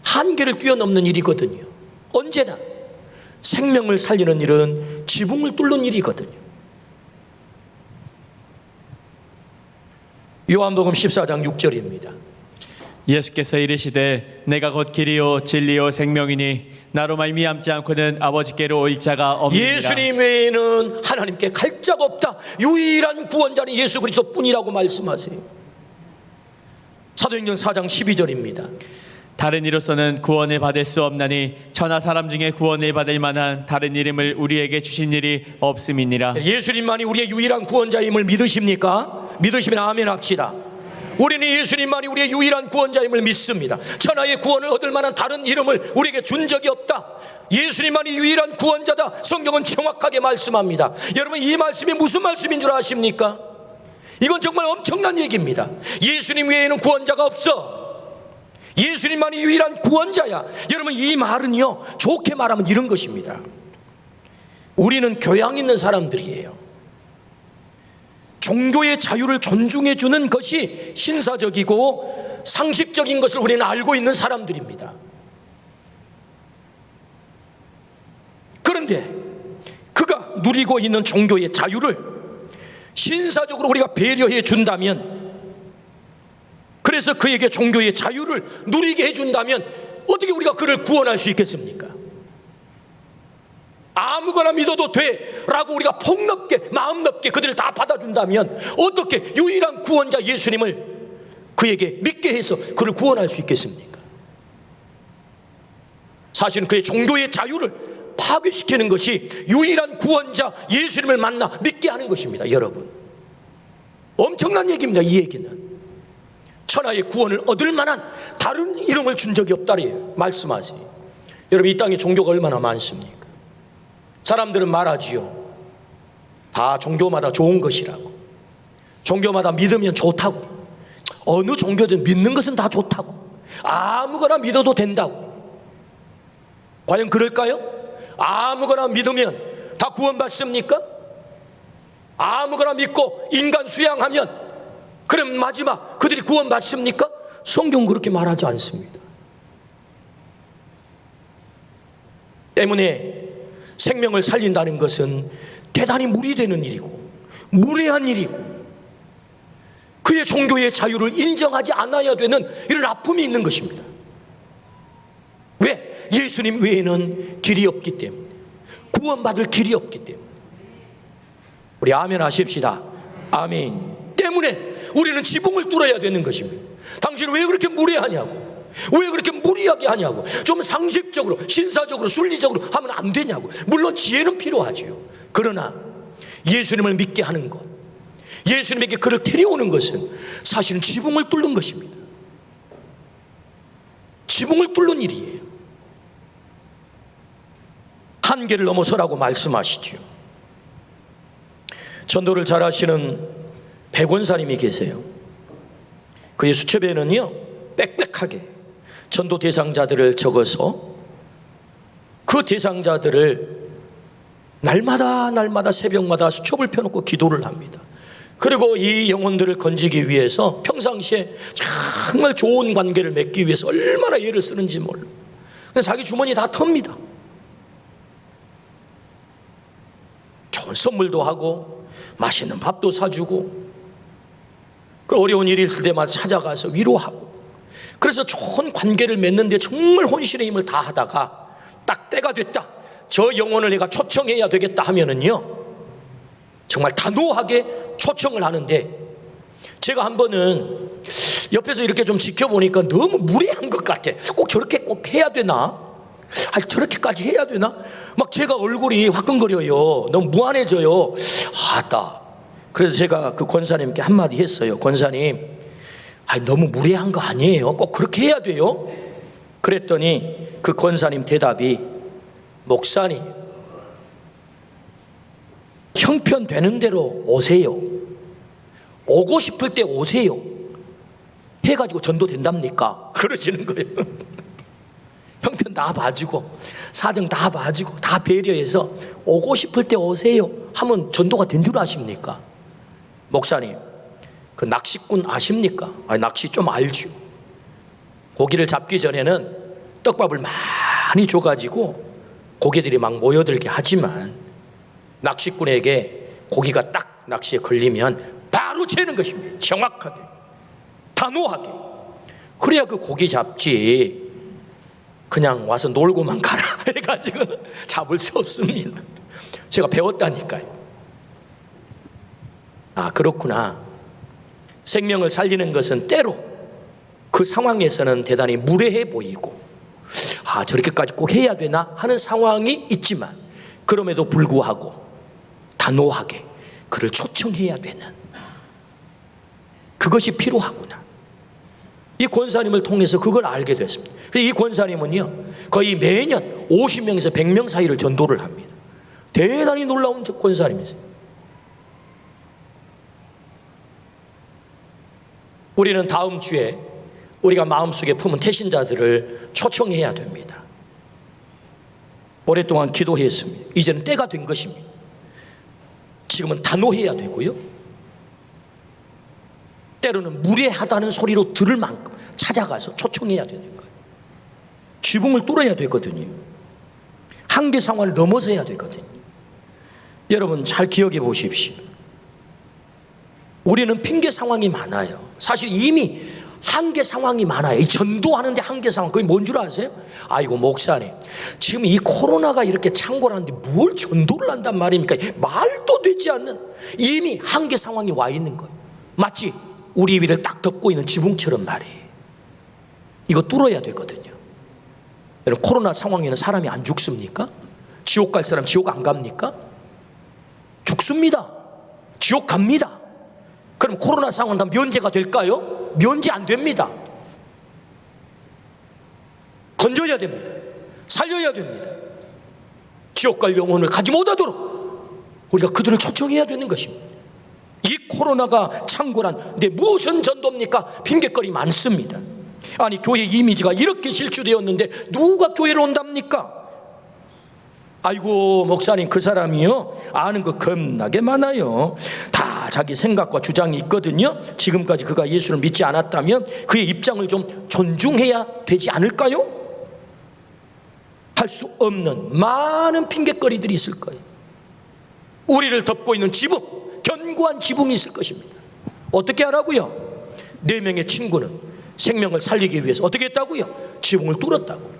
한계를 뛰어넘는 일이거든요. 언제나 생명을 살리는 일은 지붕을 뚫는 일이거든요. 요한복음 14장 6절입니다. 예수께서 이르시되 내가 곧 길이요 진리요 생명이니 나로 말미암지 않고는 아버지께로 올 자가 없느니라. 예수님 외에는 하나님께 갈 자가 없다. 유일한 구원자는 예수 그리스도뿐이라고 말씀하세요. 사도행전 4장 12절입니다. 다른 이로서는 구원을 받을 수 없나니 천하 사람 중에 구원을 받을 만한 다른 이름을 우리에게 주신 일이 없음이니라. 예수님만이 우리의 유일한 구원자임을 믿으십니까? 믿으시면 아멘 합시다. 우리는 예수님만이 우리의 유일한 구원자임을 믿습니다. 천하의 구원을 얻을 만한 다른 이름을 우리에게 준 적이 없다. 예수님만이 유일한 구원자다. 성경은 정확하게 말씀합니다. 여러분, 이 말씀이 무슨 말씀인 줄 아십니까? 이건 정말 엄청난 얘기입니다. 예수님 외에는 구원자가 없어. 예수님만이 유일한 구원자야. 여러분, 이 말은요, 좋게 말하면 이런 것입니다. 우리는 교양 있는 사람들이에요. 종교의 자유를 존중해 주는 것이 신사적이고 상식적인 것을 우리는 알고 있는 사람들입니다. 그런데 그가 누리고 있는 종교의 자유를 신사적으로 우리가 배려해 준다면, 그래서 그에게 종교의 자유를 누리게 해준다면 어떻게 우리가 그를 구원할 수 있겠습니까? 아무거나 믿어도 돼 라고 우리가 폭넓게 마음 넓게 그들을 다 받아준다면 어떻게 유일한 구원자 예수님을 그에게 믿게 해서 그를 구원할 수 있겠습니까? 사실은 그의 종교의 자유를 파괴시키는 것이 유일한 구원자 예수님을 만나 믿게 하는 것입니다. 여러분, 엄청난 얘기입니다. 이 얘기는 천하의 구원을 얻을 만한 다른 이름을 준 적이 없다래요. 말씀하세요. 여러분, 이 땅에 종교가 얼마나 많습니까? 사람들은 말하지요. 다 종교마다 좋은 것이라고. 종교마다 믿으면 좋다고. 어느 종교든 믿는 것은 다 좋다고. 아무거나 믿어도 된다고. 과연 그럴까요? 아무거나 믿으면 다 구원받습니까? 아무거나 믿고 인간 수양하면 그럼 마지막 그들이 구원받습니까? 성경은 그렇게 말하지 않습니다. 때문에 생명을 살린다는 것은 대단히 무리되는 일이고 무례한 일이고 그의 종교의 자유를 인정하지 않아야 되는 이런 아픔이 있는 것입니다. 왜? 예수님 외에는 길이 없기 때문에, 구원받을 길이 없기 때문에. 우리 아멘 하십시다. 아멘. 때문에 우리는 지붕을 뚫어야 되는 것입니다. 당신은 왜 그렇게 무례하냐고, 왜 그렇게 무리하게 하냐고, 좀 상식적으로 신사적으로 순리적으로 하면 안 되냐고. 물론 지혜는 필요하지요. 그러나 예수님을 믿게 하는 것, 예수님에게 그를 데려오는 것은 사실은 지붕을 뚫는 것입니다. 지붕을 뚫는 일이에요. 한계를 넘어서라고 말씀하시지요. 전도를 잘하시는 백원사님이 계세요. 그의 수첩에는요, 빽빽하게 전도 대상자들을 적어서 그 대상자들을 날마다 새벽마다 수첩을 펴놓고 기도를 합니다. 그리고 이 영혼들을 건지기 위해서 평상시에 정말 좋은 관계를 맺기 위해서 얼마나 애를 쓰는지 몰라. 자기 주머니 다 텁니다. 좋은 선물도 하고 맛있는 밥도 사주고, 그 어려운 일이 있을 때마다 찾아가서 위로하고, 그래서 좋은 관계를 맺는데 정말 혼신의 힘을 다하다가 딱 때가 됐다, 저 영혼을 내가 초청해야 되겠다 하면은요, 정말 단호하게 초청을 하는데, 제가 한 번은 옆에서 이렇게 좀 지켜보니까 너무 무례한 것 같아. 꼭 저렇게 꼭 해야 되나? 아니, 저렇게까지 해야 되나? 막 제가 얼굴이 화끈거려요. 너무 무안해져요. 아따. 그래서 제가 그 권사님께 한마디 했어요. 권사님, 아니, 너무 무례한 거 아니에요? 꼭 그렇게 해야 돼요? 그랬더니 그 권사님 대답이, 목사님, 형편되는 대로 오세요. 오고 싶을 때 오세요. 해가지고 전도 된답니까? 그러시는 거예요. 형편 다 봐주고 사정 다 봐주고 다 배려해서 오고 싶을 때 오세요 하면 전도가 된 줄 아십니까? 목사님, 그 낚시꾼 아십니까? 아니, 낚시 좀 알죠. 고기를 잡기 전에는 떡밥을 많이 줘가지고 고기들이 막 모여들게 하지만, 낚시꾼에게 고기가 딱 낚시에 걸리면 바로 채는 것입니다. 정확하게, 단호하게. 그래야 그 고기 잡지, 그냥 와서 놀고만 가라 해가지고 잡을 수 없습니다. 제가 배웠다니까요. 아, 그렇구나. 생명을 살리는 것은 때로 그 상황에서는 대단히 무례해 보이고, 아, 저렇게까지 꼭 해야 되나 하는 상황이 있지만, 그럼에도 불구하고 단호하게 그를 초청해야 되는, 그것이 필요하구나. 이 권사님을 통해서 그걸 알게 됐습니다. 이 권사님은요, 거의 매년 50명에서 100명 사이를 전도를 합니다. 대단히 놀라운 권사님이세요. 우리는 다음 주에 우리가 마음속에 품은 태신자들을 초청해야 됩니다. 오랫동안 기도했습니다. 이제는 때가 된 것입니다. 지금은 단호해야 되고요, 때로는 무례하다는 소리로 들을 만큼 찾아가서 초청해야 되는 거예요. 지붕을 뚫어야 되거든요. 한계 상황을 넘어서야 되거든요. 여러분 잘 기억해 보십시오. 우리는 핑계 상황이 많아요. 사실 이미 한계 상황이 많아요. 이 전도하는데 한계 상황, 그게 뭔 줄 아세요? 아이고, 목사님, 지금 이 코로나가 이렇게 창궐하는데 뭘 전도를 한단 말입니까? 말도 되지 않는 이미 한계 상황이 와 있는 거예요. 마치 우리 위를 딱 덮고 있는 지붕처럼 말이에요. 이거 뚫어야 되거든요. 여러분, 코로나 상황에는 사람이 안 죽습니까? 지옥 갈 사람 지옥 안 갑니까? 죽습니다. 지옥 갑니다. 그럼 코로나 상황 다 면제가 될까요? 면제 안 됩니다. 건져야 됩니다. 살려야 됩니다. 지옥 갈 영혼을 가지 못하도록 우리가 그들을 초청해야 되는 것입니다. 이 코로나가 창궐한데 무슨 전도입니까? 핑계거리 많습니다. 아니, 교회 이미지가 이렇게 실추되었는데 누가 교회를 온답니까? 아이고, 목사님, 그 사람이요, 아는 거 겁나게 많아요. 다 자기 생각과 주장이 있거든요. 지금까지 그가 예수를 믿지 않았다면 그의 입장을 좀 존중해야 되지 않을까요? 할 수 없는 많은 핑계거리들이 있을 거예요. 우리를 덮고 있는 지붕, 견고한 지붕이 있을 것입니다. 어떻게 하라고요? 4명의 친구는 생명을 살리기 위해서 어떻게 했다고요? 지붕을 뚫었다고요.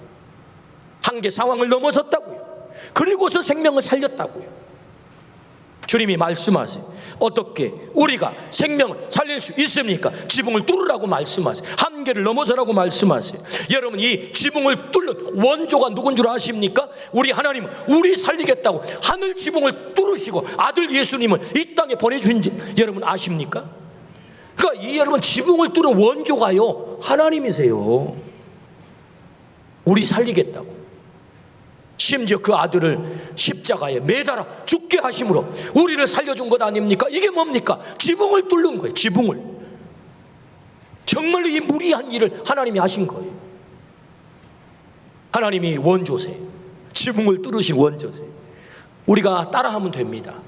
한계 상황을 넘어섰다고요. 그리고서 생명을 살렸다고요. 주님이 말씀하세요. 어떻게 우리가 생명을 살릴 수 있습니까? 지붕을 뚫으라고 말씀하세요. 한계를 넘어서라고 말씀하세요. 여러분, 이 지붕을 뚫는 원조가 누군 줄 아십니까? 우리 하나님은 우리 살리겠다고 하늘 지붕을 뚫으시고 아들 예수님을 이 땅에 보내주신지 여러분 아십니까? 그러니까 이 여러분, 지붕을 뚫은 원조가요, 하나님이세요. 우리 살리겠다고. 심지어 그 아들을 십자가에 매달아 죽게 하심으로 우리를 살려준 것 아닙니까? 이게 뭡니까? 지붕을 뚫는 거예요. 지붕을. 정말로 이 무리한 일을 하나님이 하신 거예요. 하나님이 원조세요. 지붕을 뚫으신 원조세요. 우리가 따라하면 됩니다.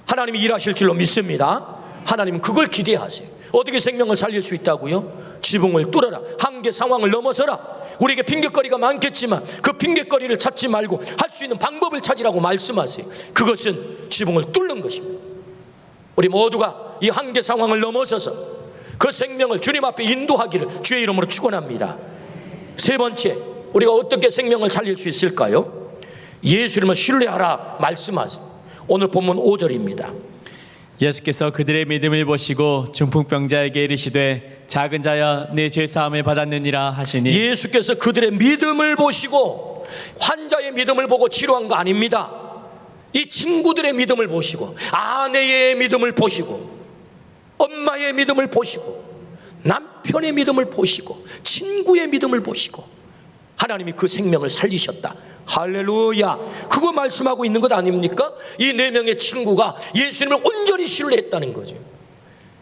하나님이 일하실 줄로 믿습니다. 하나님은 그걸 기대하세요. 어떻게 생명을 살릴 수 있다고요? 지붕을 뚫어라. 한계 상황을 넘어서라. 우리에게 핑계거리가 많겠지만 그 핑계거리를 찾지 말고 할 수 있는 방법을 찾으라고 말씀하세요. 그것은 지붕을 뚫는 것입니다. 우리 모두가 이 한계 상황을 넘어서서 그 생명을 주님 앞에 인도하기를 주의 이름으로 축원합니다. 세 번째, 우리가 어떻게 생명을 살릴 수 있을까요? 예수님을 신뢰하라 말씀하세요. 오늘 본문 5절입니다. 예수께서 그들의 믿음을 보시고 중풍병자에게 이르시되 작은 자여 내 죄 사함을 받았느니라 하시니 예수께서 그들의 믿음을 보시고, 환자의 믿음을 보고 치료한 거 아닙니다. 이 친구들의 믿음을 보시고, 아내의 믿음을 보시고, 엄마의 믿음을 보시고, 남편의 믿음을 보시고, 친구의 믿음을 보시고 하나님이 그 생명을 살리셨다. 할렐루야. 그거 말씀하고 있는 것 아닙니까? 이 4명의 친구가 예수님을 온전히 신뢰했다는 거죠.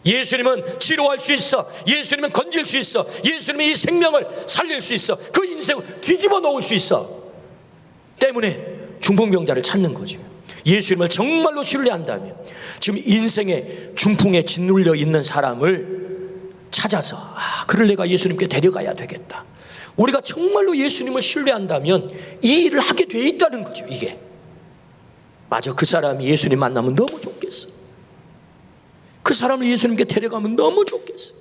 예수님은 치료할 수 있어, 예수님은 건질 수 있어, 예수님이 이 생명을 살릴 수 있어, 그 인생을 뒤집어 놓을 수 있어 때문에 중풍병자를 찾는 거죠. 예수님을 정말로 신뢰한다면 지금 인생의 중풍에 짓눌려 있는 사람을 찾아서 그를 내가 예수님께 데려가야 되겠다. 우리가 정말로 예수님을 신뢰한다면 이 일을 하게 돼 있다는 거죠. 이게 맞아. 그 사람이 예수님 만나면 너무 좋겠어. 그 사람을 예수님께 데려가면 너무 좋겠어.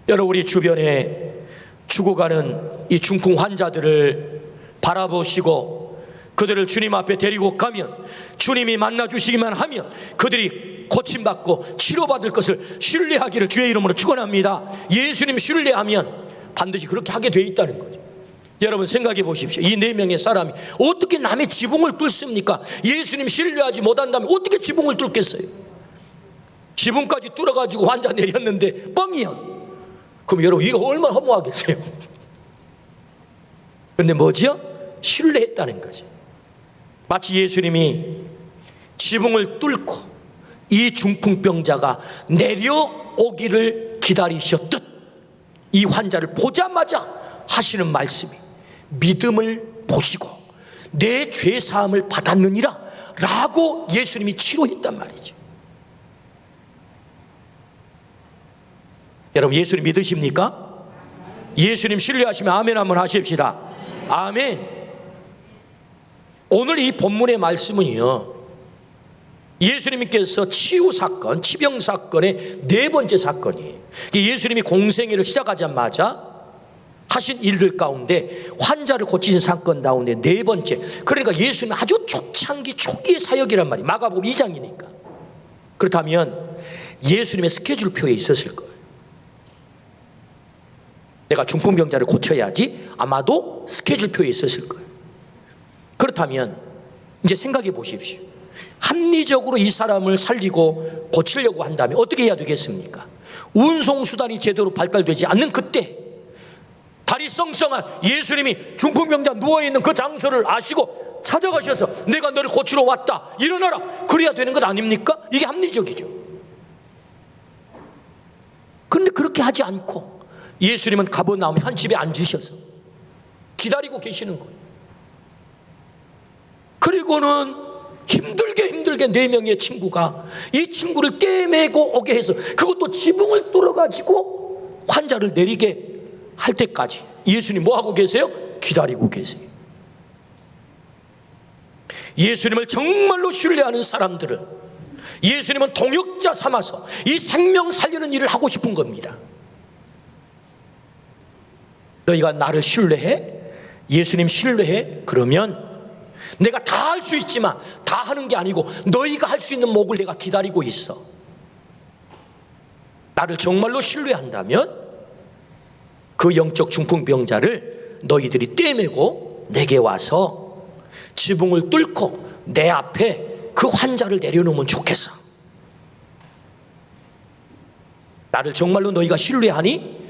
여러분, 우리 주변에 죽어가는 이 중풍 환자들을 바라보시고 그들을 주님 앞에 데리고 가면, 주님이 만나주시기만 하면 그들이 고침받고 치료받을 것을 신뢰하기를 주의 이름으로 축원합니다. 예수님 신뢰하면 반드시 그렇게 하게 돼 있다는 거죠. 여러분 생각해 보십시오. 이 4명의 사람이 어떻게 남의 지붕을 뚫습니까? 예수님 신뢰하지 못한다면 어떻게 지붕을 뚫겠어요? 지붕까지 뚫어가지고 환자 내렸는데 뻥이야. 그럼 여러분 이거 얼마나 허무하겠어요? 그런데 뭐지요? 신뢰했다는 거죠. 마치 예수님이 지붕을 뚫고 이 중풍병자가 내려오기를 기다리셨듯 이 환자를 보자마자 하시는 말씀이 믿음을 보시고 내 죄사함을 받았느니라 라고 예수님이 치료했단 말이죠. 여러분 예수님 믿으십니까? 예수님 신뢰하시면 아멘 한번 하십시다. 아멘. 오늘 이 본문의 말씀은요, 예수님께서 치유 사건, 치병 사건의 4번째 사건이에요. 예수님이 공생애를 시작하자마자 하신 일들 가운데 환자를 고치신 사건 가운데 4번째. 그러니까 예수님 아주 초창기 초기의 사역이란 말이에요. 마가복음 2장이니까. 그렇다면 예수님의 스케줄표에 있었을 거예요. 내가 중풍병자를 고쳐야지, 아마도 스케줄표에 있었을 거예요. 그렇다면 이제 생각해 보십시오. 합리적으로 이 사람을 살리고 고치려고 한다면 어떻게 해야 되겠습니까? 운송수단이 제대로 발달되지 않는 그때 다리 썽썽한 예수님이 중풍병자 누워있는 그 장소를 아시고 찾아가셔서 내가 너를 고치러 왔다, 일어나라, 그래야 되는 것 아닙니까? 이게 합리적이죠. 그런데 그렇게 하지 않고 예수님은 가버나움 한 집에 앉으셔서 기다리고 계시는 거예요. 그리고는 힘들게 4명의 친구가 이 친구를 떼매고 오게 해서, 그것도 지붕을 뚫어가지고 환자를 내리게 할 때까지 예수님 뭐 하고 계세요? 기다리고 계세요. 예수님을 정말로 신뢰하는 사람들을 예수님은 동역자 삼아서 이 생명 살리는 일을 하고 싶은 겁니다. 너희가 나를 신뢰해? 예수님 신뢰해? 그러면 내가 다 할 수 있지만 다 하는 게 아니고 너희가 할 수 있는 목을 내가 기다리고 있어. 나를 정말로 신뢰한다면 그 영적 중풍병자를 너희들이 떼매고 내게 와서 지붕을 뚫고 내 앞에 그 환자를 내려놓으면 좋겠어. 나를 정말로 너희가 신뢰하니?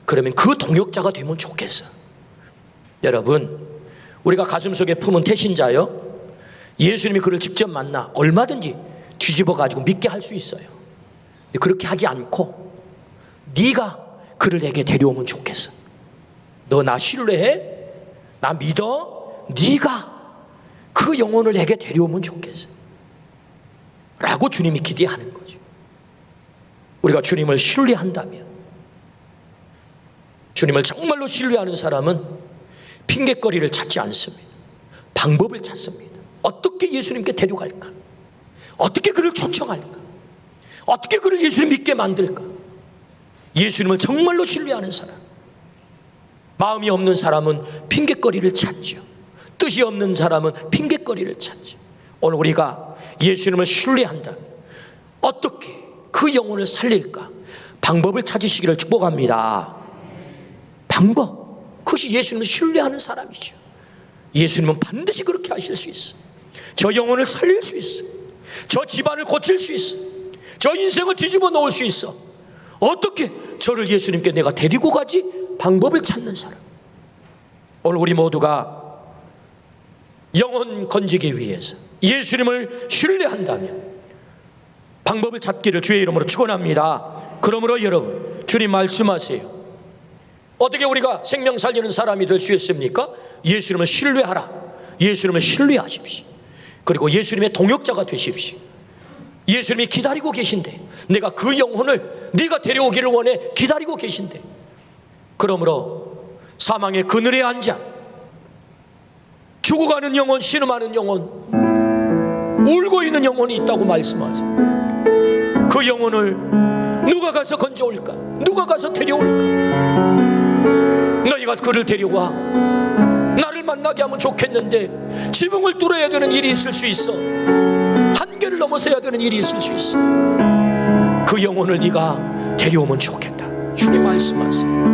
그러면 그 동역자가 되면 좋겠어. 여러분, 우리가 가슴속에 품은 태신자요, 예수님이 그를 직접 만나 얼마든지 뒤집어 가지고 믿게 할 수 있어요. 그렇게 하지 않고 네가 그를 내게 데려오면 좋겠어. 너 나 신뢰해? 나 믿어? 네가 그 영혼을 내게 데려오면 좋겠어 라고 주님이 기대하는 거죠. 우리가 주님을 신뢰한다면, 주님을 정말로 신뢰하는 사람은 핑계거리를 찾지 않습니다. 방법을 찾습니다. 어떻게 예수님께 데려갈까? 어떻게 그를 초청할까? 어떻게 그를 예수님 믿게 만들까? 예수님을 정말로 신뢰하는 사람, 마음이 없는 사람은 핑계거리를 찾죠. 뜻이 없는 사람은 핑계거리를 찾죠. 오늘 우리가 예수님을 신뢰한다면 어떻게 그 영혼을 살릴까? 방법을 찾으시기를 축복합니다. 방법, 그것이 예수님을 신뢰하는 사람이죠. 예수님은 반드시 그렇게 하실 수 있어. 저 영혼을 살릴 수 있어. 저 집안을 고칠 수 있어. 저 인생을 뒤집어 놓을 수 있어. 어떻게 저를 예수님께 내가 데리고 가지? 방법을 찾는 사람. 오늘 우리 모두가 영혼 건지기 위해서 예수님을 신뢰한다면 방법을 찾기를 주의 이름으로 축원합니다. 그러므로 여러분, 주님 말씀하세요. 어떻게 우리가 생명 살리는 사람이 될 수 있습니까? 예수님을 신뢰하라. 예수님을 신뢰하십시오. 그리고 예수님의 동역자가 되십시오. 예수님이 기다리고 계신데, 내가 그 영혼을 네가 데려오기를 원해 기다리고 계신데, 그러므로 사망의 그늘에 앉아 죽어가는 영혼, 신음하는 영혼, 울고 있는 영혼이 있다고 말씀하세요. 그 영혼을 누가 가서 건져올까? 누가 가서 데려올까? 너희가 그를 데려와 나를 만나게 하면 좋겠는데 지붕을 뚫어야 되는 일이 있을 수 있어. 한계를 넘어서야 되는 일이 있을 수 있어. 그 영혼을 네가 데려오면 좋겠다. 주님 말씀하세요.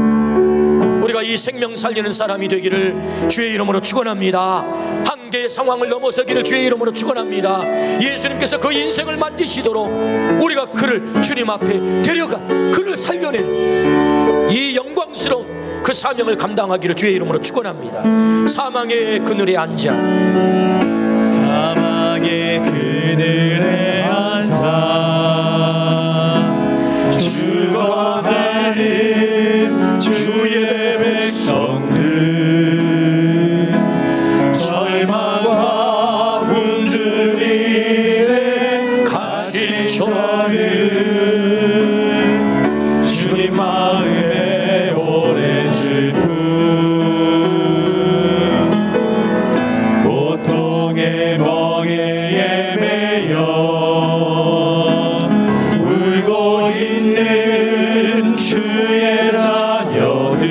우리가 이 생명 살리는 사람이 되기를 주의 이름으로 축원합니다. 한계의 상황을 넘어서기를 주의 이름으로 축원합니다. 예수님께서 그 인생을 만지시도록 우리가 그를 주님 앞에 데려가 그를 살려내는 이 영광스러운 그 사명을 감당하기를 주의 이름으로 축원합니다. 사망의 그늘에 앉아, 사망의 그늘에 앉아 죽어가는 주의 백성들, 절망과 굶주림에 갇힌 주님 마음에 오랜 슬픔, 고통의 멍에에 매여 울고 있는 주의 자녀들,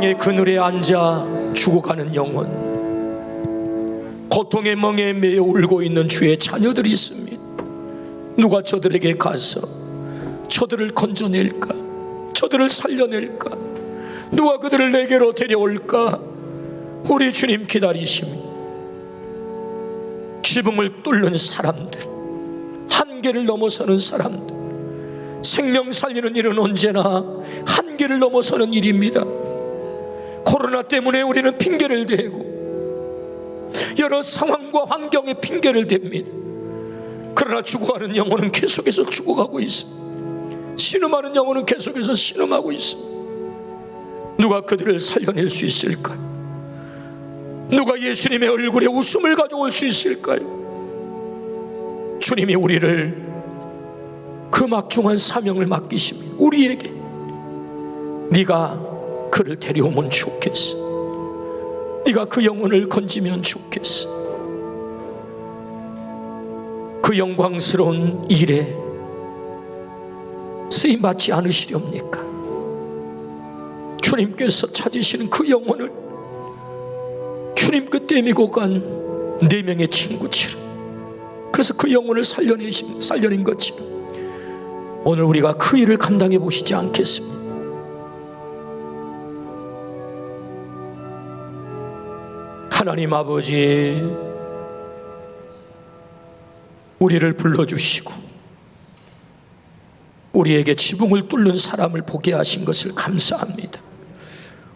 사망의 그늘에 앉아 죽어가는 영혼, 고통의 멍에 매여 울고 있는 주의 자녀들이 있습니다. 누가 저들에게 가서 저들을 건져낼까? 저들을 살려낼까? 누가 그들을 내게로 데려올까? 우리 주님 기다리십니다. 지붕을 뚫는 사람들, 한계를 넘어서는 사람들, 생명 살리는 일은 언제나 한계를 넘어서는 일입니다. 코로나 때문에 우리는 핑계를 대고 여러 상황과 환경에 핑계를 댑니다. 그러나 죽어가는 영혼은 계속해서 죽어가고 있습니다. 신음하는 영혼은 계속해서 신음하고 있습니다. 누가 그들을 살려낼 수 있을까요? 누가 예수님의 얼굴에 웃음을 가져올 수 있을까요? 주님이 우리를 그 막중한 사명을 맡기십니다. 우리에게 네가 그를 데려오면 좋겠어. 네가 그 영혼을 건지면 좋겠어. 그 영광스러운 일에 쓰임받지 않으시렵니까? 주님께서 찾으시는 그 영혼을 주님 그때 미고 간 4명의 친구처럼, 그래서 그 영혼을 살려낸 것처럼 오늘 우리가 그 일을 감당해 보시지 않겠습니까? 하나님 아버지, 우리를 불러주시고 우리에게 지붕을 뚫는 사람을 보게 하신 것을 감사합니다.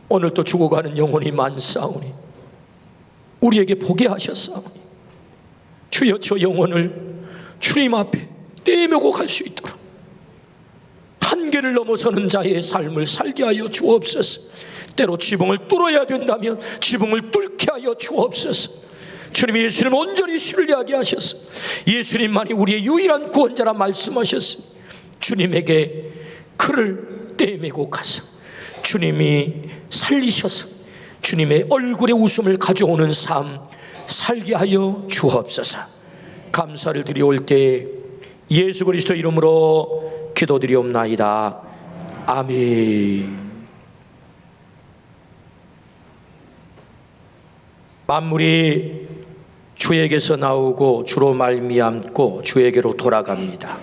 오늘 또 죽어가는 영혼이 많사오니 우리에게 보게 하셨사오니 주여, 저 영혼을 주님 앞에 떼매고 갈 수 있도록 한계를 넘어서는 자의 삶을 살게 하여 주옵소서. 때로 지붕을 뚫어야 된다면 지붕을 뚫게 하여 주옵소서. 주님, 예수님 온전히 신뢰하게 하셔서 예수님만이 우리의 유일한 구원자라 말씀하셨으니 주님에게 그를 떼매고 가서 주님이 살리셔서 주님의 얼굴에 웃음을 가져오는 삶 살게 하여 주옵소서. 감사를 드리올 때 예수 그리스도 이름으로 기도드리옵나이다. 아멘. 만물이 주에게서 나오고 주로 말미암고 주에게로 돌아갑니다.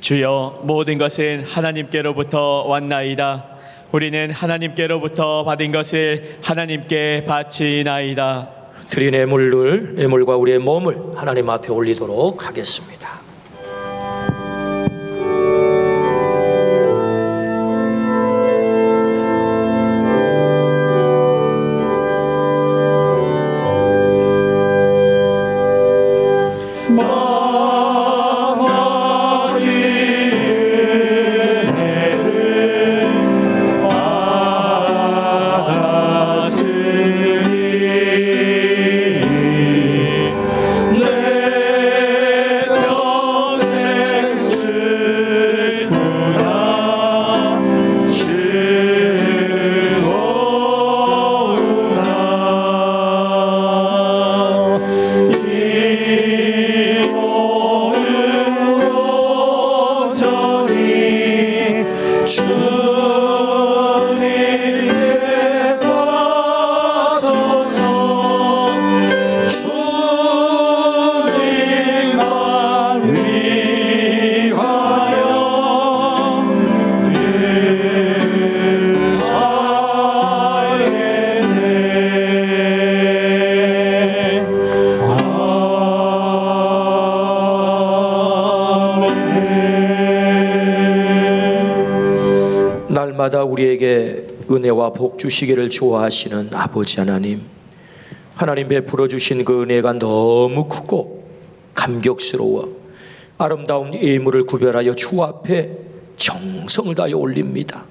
주여, 모든 것은 하나님께로부터 왔나이다. 우리는 하나님께로부터 받은 것을 하나님께 바치나이다. 드린 애물과 우리의 몸을 하나님 앞에 올리도록 하겠습니다. 날마다 우리에게 은혜와 복 주시기를 좋아하시는 아버지 하나님, 하나님 베풀어 주신 그 은혜가 너무 크고 감격스러워 아름다운 예물을 구별하여 주 앞에 정성을 다하여 올립니다.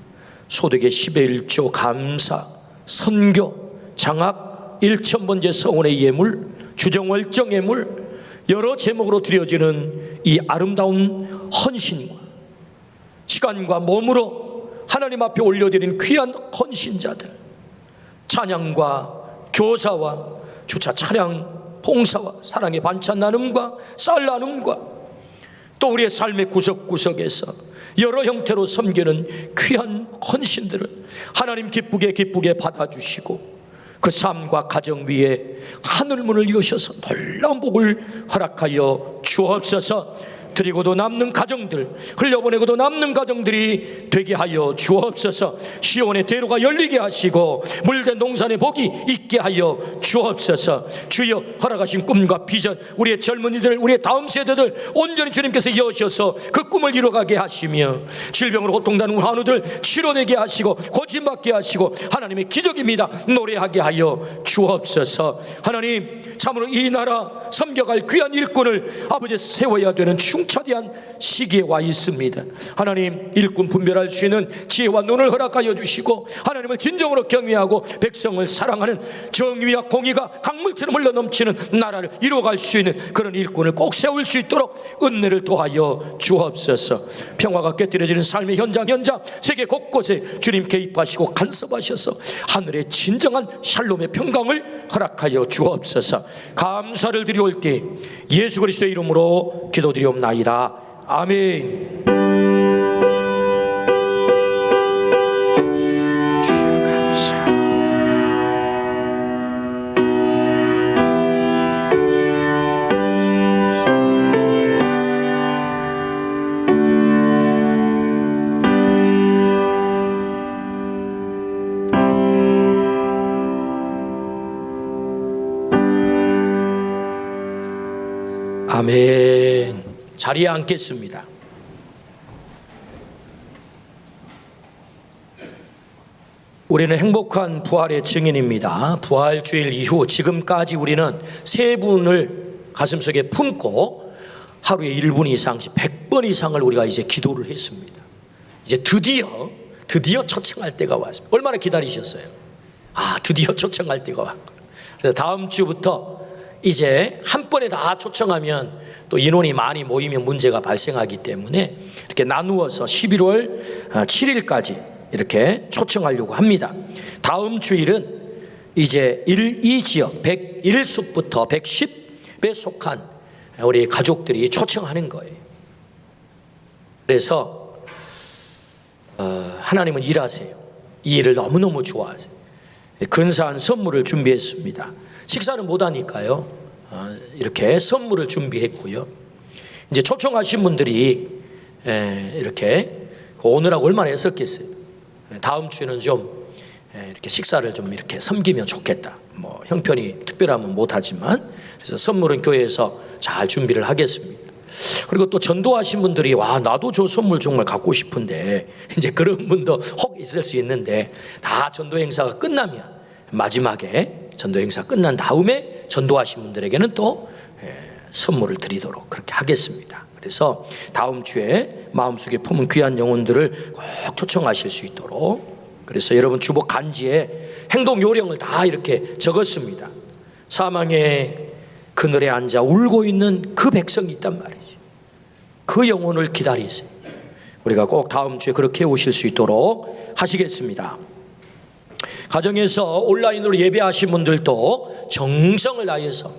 소득의 10의 1조, 감사, 선교, 장학, 1,000번째 성원의 예물, 주정월정 예물, 여러 제목으로 드려지는 이 아름다운 헌신과 시간과 몸으로 하나님 앞에 올려드린 귀한 헌신자들, 찬양과 교사와 주차 차량 봉사와 사랑의 반찬 나눔과 쌀 나눔과 또 우리의 삶의 구석구석에서 여러 형태로 섬기는 귀한 헌신들을 하나님 기쁘게 받아주시고 그 삶과 가정 위에 하늘문을 여셔서 놀라운 복을 허락하여 주옵소서. 드리고도 남는 가정들, 흘려보내고도 남는 가정들이 되게 하여 주옵소서. 시온의 대로가 열리게 하시고 물된 농산의 복이 있게 하여 주옵소서. 주여 허락하신 꿈과 비전, 우리의 젊은이들, 우리의 다음 세대들 온전히 주님께서 여셔서 그 꿈을 이루어가게 하시며 질병으로 고통당하는 환우들 치료되게 하시고 고침받게 하시고 하나님의 기적입니다 노래하게 하여 주옵소서. 하나님, 참으로 이 나라 섬겨갈 귀한 일꾼을 아버지 세워야 되는 충차대한 시기에 와 있습니다. 하나님, 일꾼 분별할 수 있는 지혜와 눈을 허락하여 주시고 하나님을 진정으로 경외하고 백성을 사랑하는 정의와 공의가 강물처럼 흘러넘치는 나라를 이루어갈 수 있는 그런 일꾼을 꼭 세울 수 있도록 은혜를 더하여 주옵소서. 평화가 깨뜨려지는 삶의 현장 세계 곳곳에 주님 개입하시고 간섭하셔서 하늘의 진정한 샬롬의 평강을 허락하여 주옵소서. 감사를 드리올 때 예수 그리스도의 이름으로 기도드리옵나이다. 아멘. 주여 감사합니다. 아멘. 자리에 앉겠습니다. 우리는 행복한 부활의 증인입니다. 부활주일 이후 지금까지 우리는 세 분을 가슴속에 품고 하루에 1분 이상씩 100번 이상을 우리가 이제 기도를 했습니다. 이제 드디어 초청할 때가 왔습니다. 얼마나 기다리셨어요? 드디어 초청할 때가 왔구나. 그래서 다음 주부터 이제 한 번에 다 초청하면 또 인원이 많이 모이면 문제가 발생하기 때문에 이렇게 나누어서 11월 7일까지 이렇게 초청하려고 합니다. 다음 주일은 이제 2지역 101숲부터 110에 속한 우리 가족들이 초청하는 거예요. 그래서 하나님은 일하세요. 이 일을 너무너무 좋아하세요. 근사한 선물을 준비했습니다. 식사는 못하니까요, 이렇게 선물을 준비했고요. 이제 초청하신 분들이 이렇게 오느라고 얼마나 애썼겠어요. 다음 주에는 좀 이렇게 식사를 좀 이렇게 섬기면 좋겠다. 뭐 형편이 특별하면 못하지만, 그래서 선물은 교회에서 잘 준비를 하겠습니다. 그리고 또 전도하신 분들이 나도 저 선물 정말 갖고 싶은데, 이제 그런 분도 혹 있을 수 있는데, 다 전도 행사가 끝나면 마지막에 전도 행사 끝난 다음에 전도하신 분들에게는 또 선물을 드리도록 그렇게 하겠습니다. 그래서 다음 주에 마음속에 품은 귀한 영혼들을 꼭 초청하실 수 있도록, 그래서 여러분 주보 간지에 행동 요령을 다 이렇게 적었습니다. 사망의 그늘에 앉아 울고 있는 그 백성이 있단 말이죠. 그 영혼을 기다리세요. 우리가 꼭 다음 주에 그렇게 오실 수 있도록 하시겠습니다. 가정에서 온라인으로 예배하신 분들도 정성을 다해서,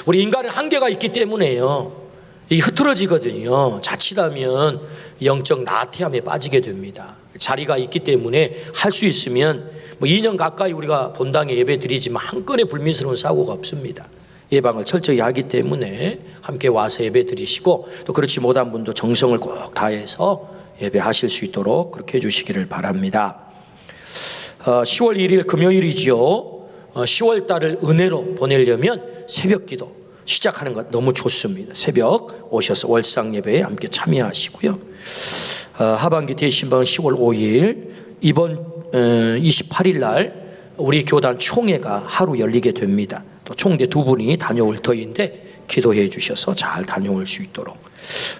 우리 인간은 한계가 있기 때문에요, 이 흐트러지거든요. 자칫하면 영적 나태함에 빠지게 됩니다. 자리가 있기 때문에 할 수 있으면 2년 가까이 우리가 본당에 예배 드리지만 한 건의 불미스러운 사고가 없습니다. 예방을 철저히 하기 때문에 함께 와서 예배 드리시고, 또 그렇지 못한 분도 정성을 꼭 다해서 예배하실 수 있도록 그렇게 해주시기를 바랍니다. 10월 1일 금요일이죠. 10월 달을 은혜로 보내려면 새벽 기도 시작하는 것 너무 좋습니다. 새벽 오셔서 월상 예배에 함께 참여하시고요. 하반기 대신방은 10월 5일, 이번 28일 날 우리 교단 총회가 하루 열리게 됩니다. 또 총대 2분이 다녀올 터인데 기도해 주셔서 잘 다녀올 수 있도록.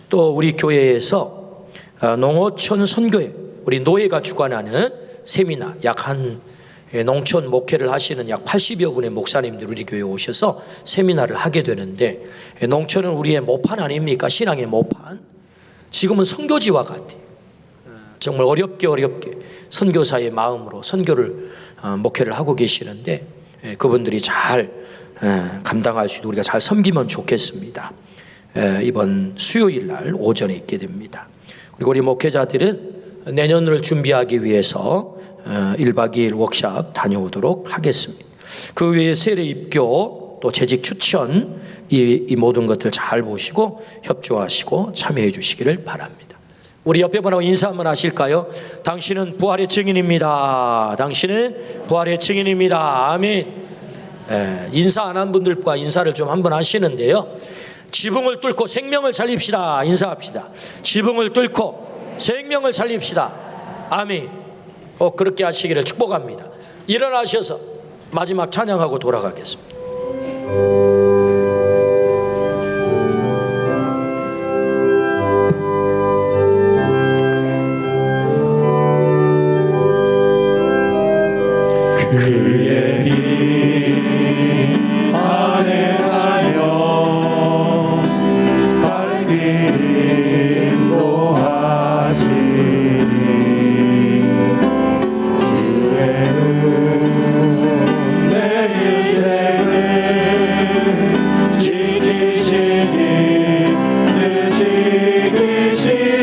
또 우리 교회에서 농어촌 선교회, 우리 노예가 주관하는 세미나, 농촌 목회를 하시는 약 80여 분의 목사님들 우리 교회에 오셔서 세미나를 하게 되는데, 농촌은 우리의 모판 아닙니까? 신앙의 모판. 지금은 선교지와 같아요. 정말 어렵게 선교사의 마음으로 선교를 목회를 하고 계시는데, 그분들이 잘 감당할 수 있도록 우리가 잘 섬기면 좋겠습니다. 이번 수요일 날 오전에 있게 됩니다. 그리고 우리 목회자들은 내년을 준비하기 위해서 1박 2일 워크숍 다녀오도록 하겠습니다. 그 외에 세례 입교 또 재직 추천 이 모든 것들 잘 보시고 협조하시고 참여해 주시기를 바랍니다. 우리 옆에 분하고 인사 한번 하실까요? 당신은 부활의 증인입니다. 당신은 부활의 증인입니다. 아멘. 인사 안 한 분들과 인사를 좀 한번 하시는데요. 지붕을 뚫고 생명을 살립시다. 인사합시다. 지붕을 뚫고 생명을 살립시다. 아멘. 꼭 그렇게 하시기를 축복합니다. 일어나셔서 마지막 찬양하고 돌아가겠습니다. 그의 피 안에 살려 갈기림도 하시니 주의 내 인생을 지키시니 늘 지키시니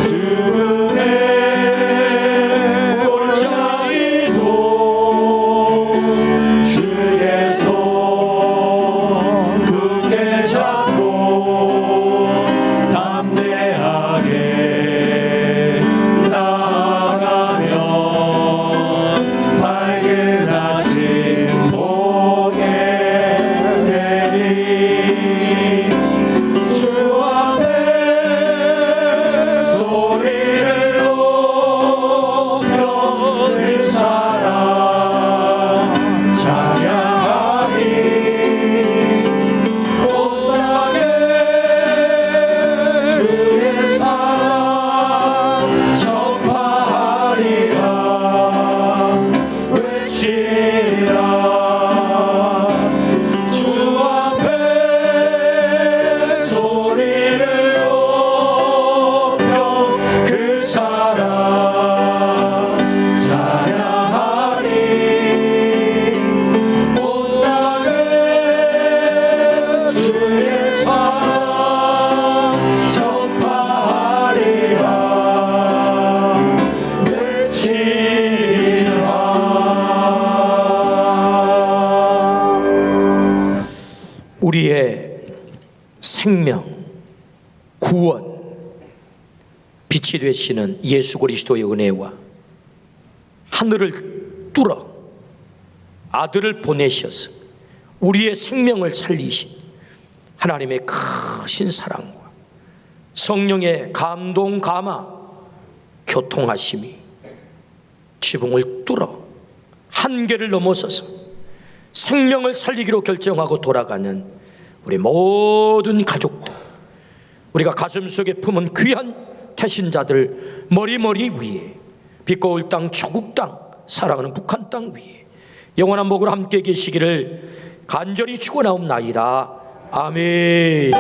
죽음의 골짜기도 주의 손 굳게 잡고 담대하게 나아가면 밝은 아침 보게 되니 주 앞에 소리를 높여 그 사랑 찬양하리 온 땅에 주의 사랑 전파하리라 외치리라 주 앞에 소리를 높여 그 사랑 찬양하리 온 땅에 주의 사랑 전파하리라 외치리라. 우리의 생명, 구원, 빛이 되시는 예수 그리스도의 은혜와 하늘을 뚫어 아들을 보내셔서 우리의 생명을 살리신 하나님의 크신 사랑과 성령의 감동, 감화, 교통하심이 지붕을 뚫어 한계를 넘어서서 생명을 살리기로 결정하고 돌아가는 우리 모든 가족들, 우리가 가슴속에 품은 귀한 태신자들 머리머리 위에 빛거울 땅 조국 땅 사랑하는 북한 땅 위에 영원한 복으로 함께 계시기를 간절히 축원하옵나이다. 아멘.